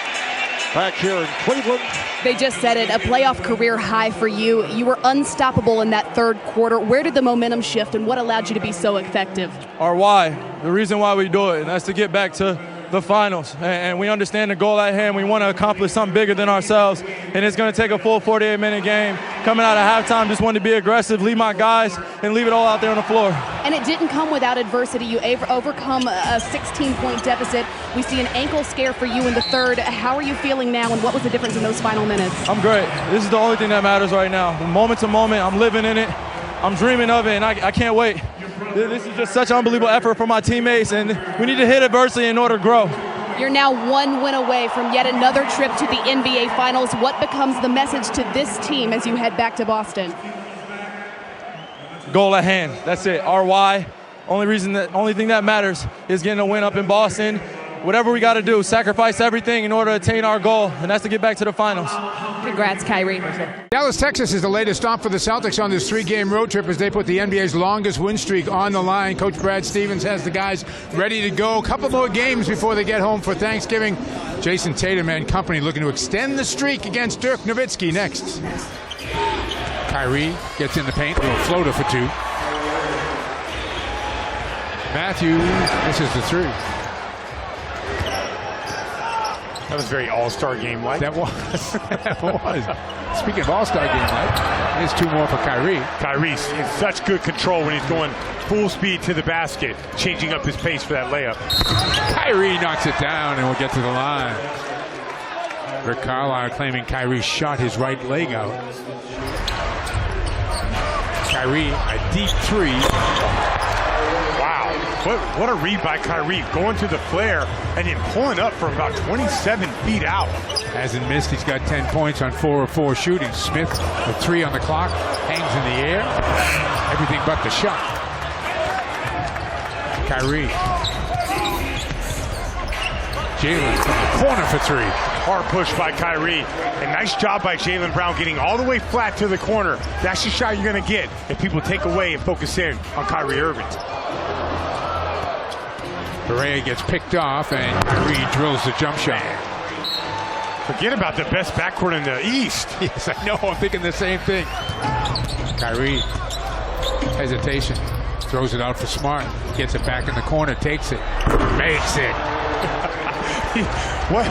back here in Cleveland.
They just said it, a playoff career high for you. You were unstoppable in that third quarter. Where did the momentum shift, and what allowed you to be so effective?
Our why, the reason why we do it, and that's to get back to the finals. And we understand the goal at hand. We want to accomplish something bigger than ourselves, and it's going to take a full 48-minute game. Coming out of halftime, just wanted to be aggressive, lead my guys, and leave it all out there on the floor.
And it didn't come without adversity. You overcome a 16-point deficit. We see an ankle scare for you in the third. How are you feeling now, and what was the difference in those final minutes?
I'm great. This is the only thing that matters right now. From moment to moment, I'm living in it. I'm dreaming of it, and I can't wait. This is just such unbelievable effort for my teammates, and we need to hit adversity in order to grow.
You're now 1 win away from yet another trip to the NBA Finals. What becomes the message to this team as you head back to Boston?
Goal at hand. That's it. Our why. Only thing that matters is getting a win up in Boston. Whatever we got to do, sacrifice everything in order to attain our goal, and that's to get back to the finals.
Congrats, Kyrie.
Dallas, Texas is the latest stop for the Celtics on this 3-game road trip as they put the NBA's longest win streak on the line. Coach Brad Stevens has the guys ready to go. A couple more games before they get home for Thanksgiving. Jason Tatum and company looking to extend the streak against Dirk Nowitzki next.
Kyrie gets in the paint, a little floater for 2. Matthews misses the 3.
That was very all-star game-like.
That was. That was. Speaking of all-star game-like, there's 2 more for Kyrie.
Kyrie's in such good control when he's going full speed to the basket, changing up his pace for that layup.
Kyrie knocks it down and will get to the line. Rick Carlisle claiming Kyrie shot his right leg out. Kyrie, a deep 3.
Wow, what a read by Kyrie, going to the flare and then pulling up from about 27 feet out.
Hasn't missed. He's got 10 points on 4 of 4 shooting. Smith, a 3 on the clock, hangs in the air. Everything but the shot. Kyrie. Jalen from the corner for 3.
Hard push by Kyrie. And nice job by Jaylen Brown getting all the way flat to the corner. That's the shot you're going to get if people take away and focus in on Kyrie Irving.
Barea gets picked off, and Kyrie drills the jump shot.
Forget about the best backcourt in the East.
Yes, I know. I'm thinking the same thing. Kyrie, hesitation. Throws it out for Smart. Gets it back in the corner, takes it. Makes it.
What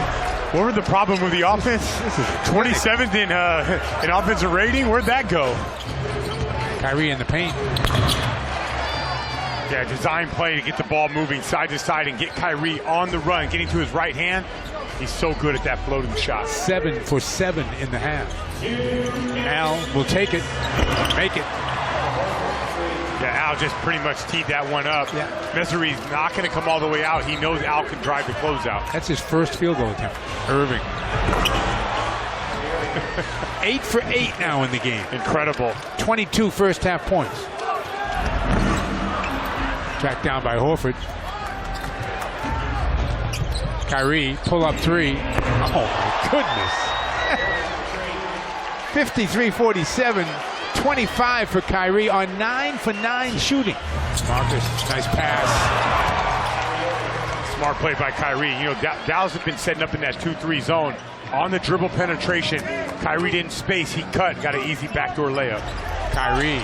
were the problem with the offense? 27th in offensive rating? Where'd that go?
Kyrie in the paint.
Yeah, design play to get the ball moving side to side and get Kyrie on the run, getting to his right hand. He's so good at that floating shot.
7 for 7 in the half. Al will take it, make it.
Yeah, Al just pretty much teed that one up.
Yeah.
Mesri's not going to come all the way out. He knows Al can drive the closeout.
That's his first field goal attempt. Irving. 8 for 8 now in the game.
Incredible.
22 first half points. Tracked down by Horford. Kyrie, pull up 3. Oh my goodness. 53-47, 25 for Kyrie on 9 for 9 shooting. Marcus, nice pass.
Smart play by Kyrie. You know, Dallas has been setting up in that 2-3 zone. On the dribble penetration, Kyrie didn't space. He cut, got an easy backdoor layup.
Kyrie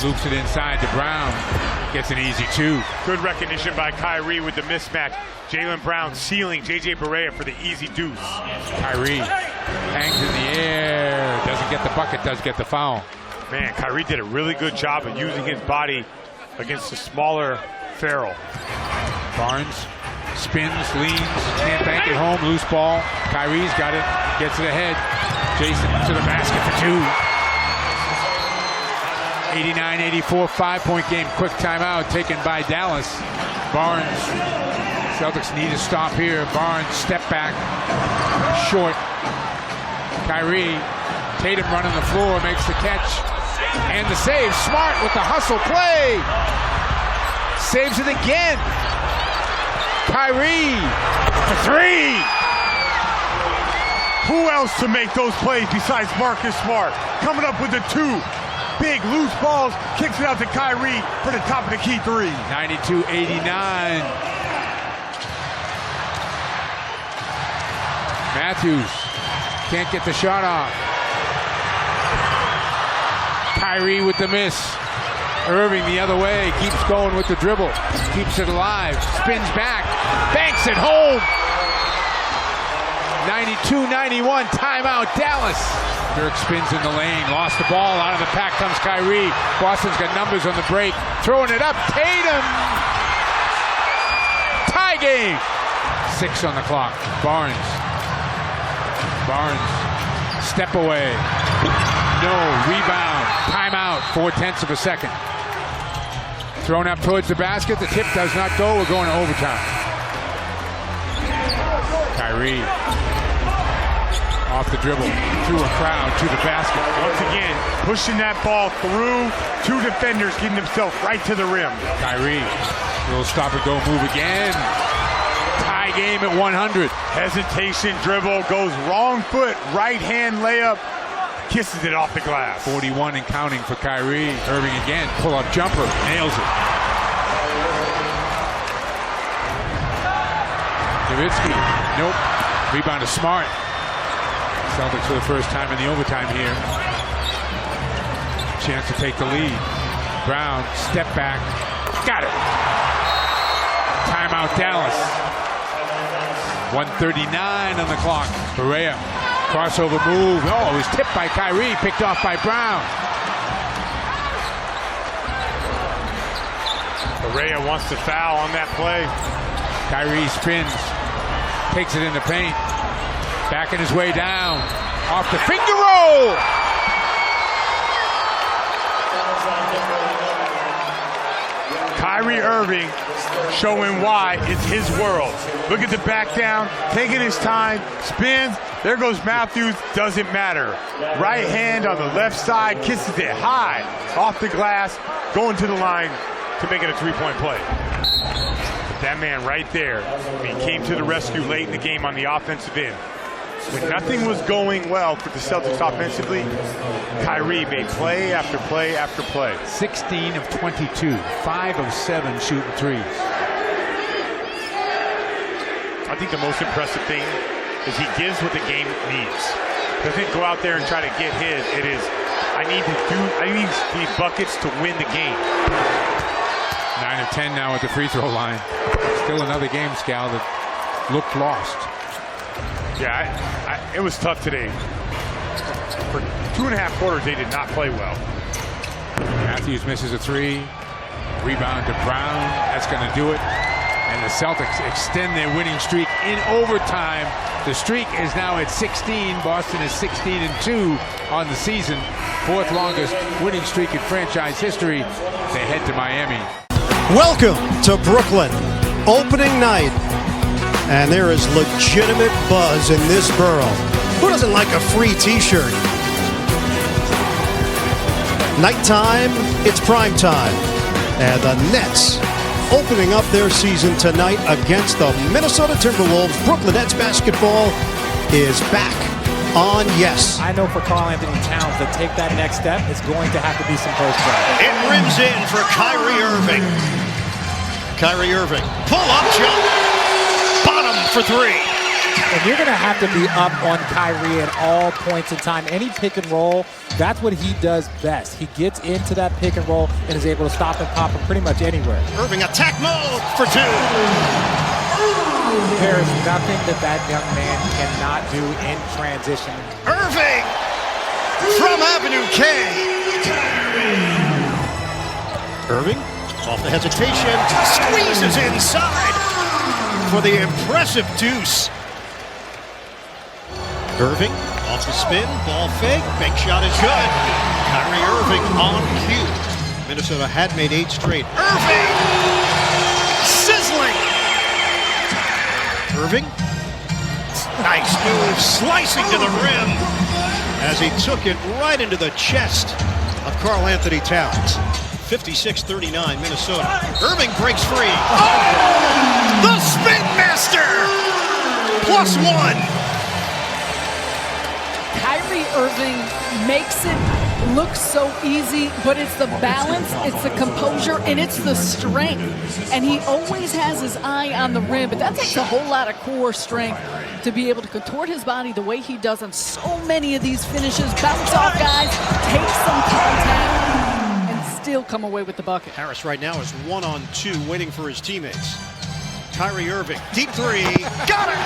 loops it inside to Brown. Gets an easy 2.
Good recognition by Kyrie with the mismatch. Jaylen Brown sealing J.J. Barea for the easy deuce.
Kyrie hangs in the air. Doesn't get the bucket, does get the foul.
Man, Kyrie did a really good job of using his body against the smaller Farrell.
Barnes spins, leans, can't bank it home, loose ball. Kyrie's got it, gets it ahead. Jason to the basket for 2. 89-84, 5-point game. Quick timeout taken by Dallas. Barnes. Celtics need to stop here. Barnes, step back. Short. Kyrie. Tatum running the floor, makes the catch. And the save. Smart with the hustle play. Saves it again. Kyrie for 3.
Who else to make those plays besides Marcus Smart? Coming up with the 2. Big loose balls, kicks it out to Kyrie for the top of the key 3.
92-89. Matthews can't get the shot off. Kyrie with the miss. Irving the other way, keeps going with the dribble. Keeps it alive, spins back, banks it home. 92-91, timeout, Dallas. Dirk spins in the lane, lost the ball, out of the pack comes Kyrie. Boston's got numbers on the break, throwing it up, Tatum! Tie game! 6 on the clock, Barnes, step away, no, rebound, timeout, 0.4 of a second. Thrown up towards the basket, the tip does not go, we're going to overtime. Kyrie. Off the dribble, through a crowd, to the basket.
Once again, pushing that ball through 2 defenders, getting himself right to the rim.
Kyrie, little stop and go move again. Tie game at 100.
Hesitation dribble, goes wrong foot, right hand layup, kisses it off the glass.
41 and counting for Kyrie. Irving again, pull up jumper, nails it. Nowitzki, nope, rebound to Smart. Celtics for the first time in the overtime here. Chance to take the lead. Brown, step back. Got it. Timeout, Dallas. 1:39 on the clock. Barea, crossover move. Oh, it was tipped by Kyrie, picked off by Brown.
Barea wants to foul on that play.
Kyrie spins, takes it in the paint. Backing his way down, off the finger roll!
Kyrie Irving showing why it's his world. Look at the back down, taking his time, spins, there goes Matthews, doesn't matter. Right hand on the left side, kisses it high, off the glass, going to the line to make it a 3-point play. But that man right there, he came to the rescue late in the game on the offensive end. When nothing was going well for the Celtics offensively, Kyrie made play after play after play.
16 of 22, 5 of 7 shooting threes.
I think the most impressive thing is he gives what the game needs. Doesn't go out there and try to get his. It is, I need these buckets to win the game.
9 of 10 now at the free throw line. Still another game, Scal, that looked lost.
Yeah, it was tough today. For 2.5 quarters, they did not play well.
Matthews misses a 3. Rebound to Brown. That's going to do it. And the Celtics extend their winning streak in overtime. The streak is now at 16. Boston is 16-2 on the season. 4th longest winning streak in franchise history. They head to Miami.
Welcome to Brooklyn. Opening night. And there is legitimate buzz in this borough. Who doesn't like a free t-shirt? Nighttime, it's prime time. And the Nets opening up their season tonight against the Minnesota Timberwolves. Brooklyn Nets basketball is back on yes.
I know for Karl Anthony Towns to take that next step, it's going to have to be some post drive.
It rims in for Kyrie Irving. Kyrie Irving, pull-up jump, bottom for 3.
And you're going to have to be up on Kyrie at all points in time. Any pick and roll, that's what he does best. He gets into that pick and roll and is able to stop and pop from pretty much anywhere.
Irving attack mode for 2.
There is nothing that young man cannot do in transition.
Irving from Avenue K. Irving off the hesitation, squeezes inside for the impressive deuce. Irving off the spin, ball fake, big shot is good. Kyrie Irving on cue. Minnesota had made 8 straight. Irving! Sizzling! Irving, nice move, slicing to the rim as he took it right into the chest of Karl Anthony Towns. 56-39 Minnesota. Irving breaks free. Oh! The Spin Master! +1.
Kyrie Irving makes it look so easy, but it's the balance, it's the composure, and it's the strength. And he always has his eye on the rim, but that takes a whole lot of core strength to be able to contort his body the way he does on so many of these finishes. Bounce off guys, take some contact, and still come away with the bucket.
Harris right now is 1-on-2 waiting for his teammates. Kyrie Irving, deep 3, got it!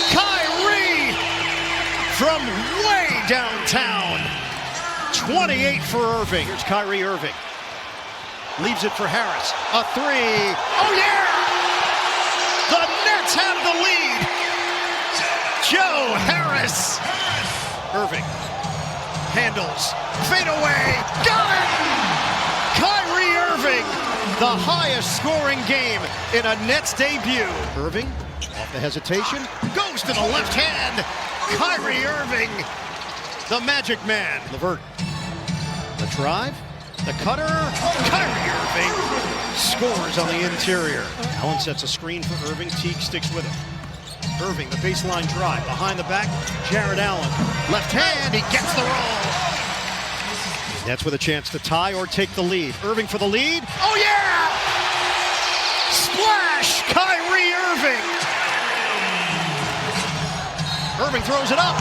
Kyrie from way downtown. 28 for Irving. Here's Kyrie Irving. Leaves it for Harris. A 3. Oh yeah! The Nets have the lead. Joe Harris. Irving handles. Fade away. Got it! Kyrie Irving. The highest scoring game in a Nets debut. Irving off the hesitation. Goes to the left hand. Kyrie Irving. The Magic Man. LeVert. The drive. The cutter. Kyrie Irving scores on the interior. Allen sets a screen for Irving. Teague sticks with him. Irving, the baseline drive. Behind the back, Jared Allen. Left hand, he gets the roll. That's with a chance to tie or take the lead. Irving for the lead. Oh yeah! Splash! Kyrie Irving. Irving throws it up.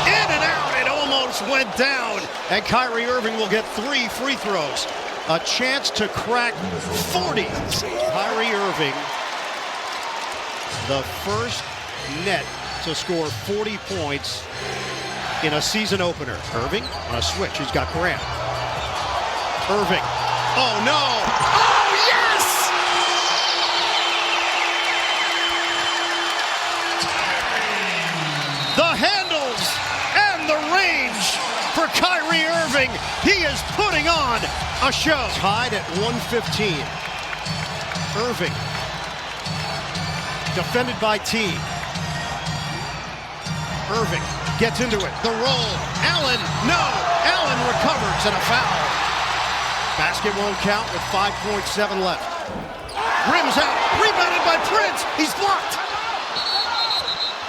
In and out, it almost went down. And Kyrie Irving will get 3 free throws. A chance to crack 40. Kyrie Irving, the first net to score 40 points in a season opener. Irving on a switch, he's got Grant. Irving, oh no, oh yes! The handles and the range for Kyrie Irving. He is putting on a show. Tied at 115. Irving, defended by T. Irving gets into it. The roll. Allen, no. Allen recovers and a foul. Basket won't count with 5.7 left. Rims out. Rebounded by Prince. He's blocked.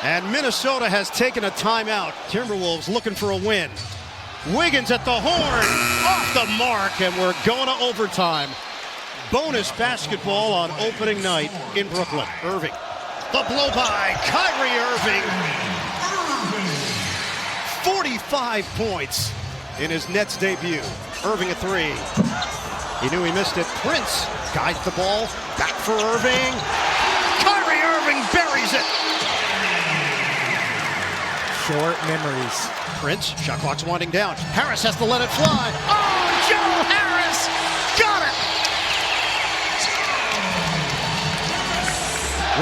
And Minnesota has taken a timeout. Timberwolves looking for a win. Wiggins at the horn. Off the mark. And we're going to overtime. Bonus basketball on opening night in Brooklyn. Irving. The blow by Kyrie Irving. 45 points in his Nets debut. Irving a 3. He knew he missed it. Prince guides the ball. Back for Irving. Kyrie Irving buries it.
Short memories.
Prince, shot clock's winding down. Harris has to let it fly. Oh, Joe Harris got it.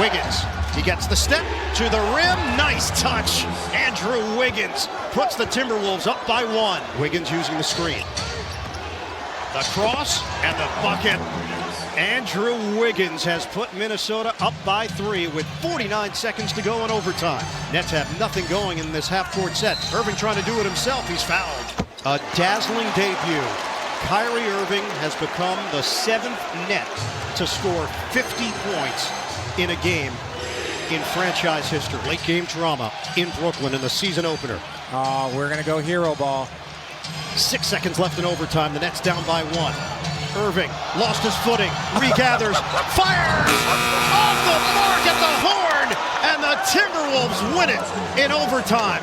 Wiggins, he gets the step to the rim. Nice touch. Andrew Wiggins puts the Timberwolves up by 1. Wiggins using the screen. The cross and the bucket. Andrew Wiggins has put Minnesota up by 3 with 49 seconds to go in overtime. Nets have nothing going in this half-court set. Irving trying to do it himself. He's fouled. A dazzling debut. Kyrie Irving has become the 7th Net to score 50 points in a game in franchise history. Late game drama in Brooklyn in the season opener.
Oh, we're going to go hero ball.
6 seconds left in overtime. The Nets down by 1. Irving lost his footing, regathers, fires off the mark at the horn, and the Timberwolves win it in overtime.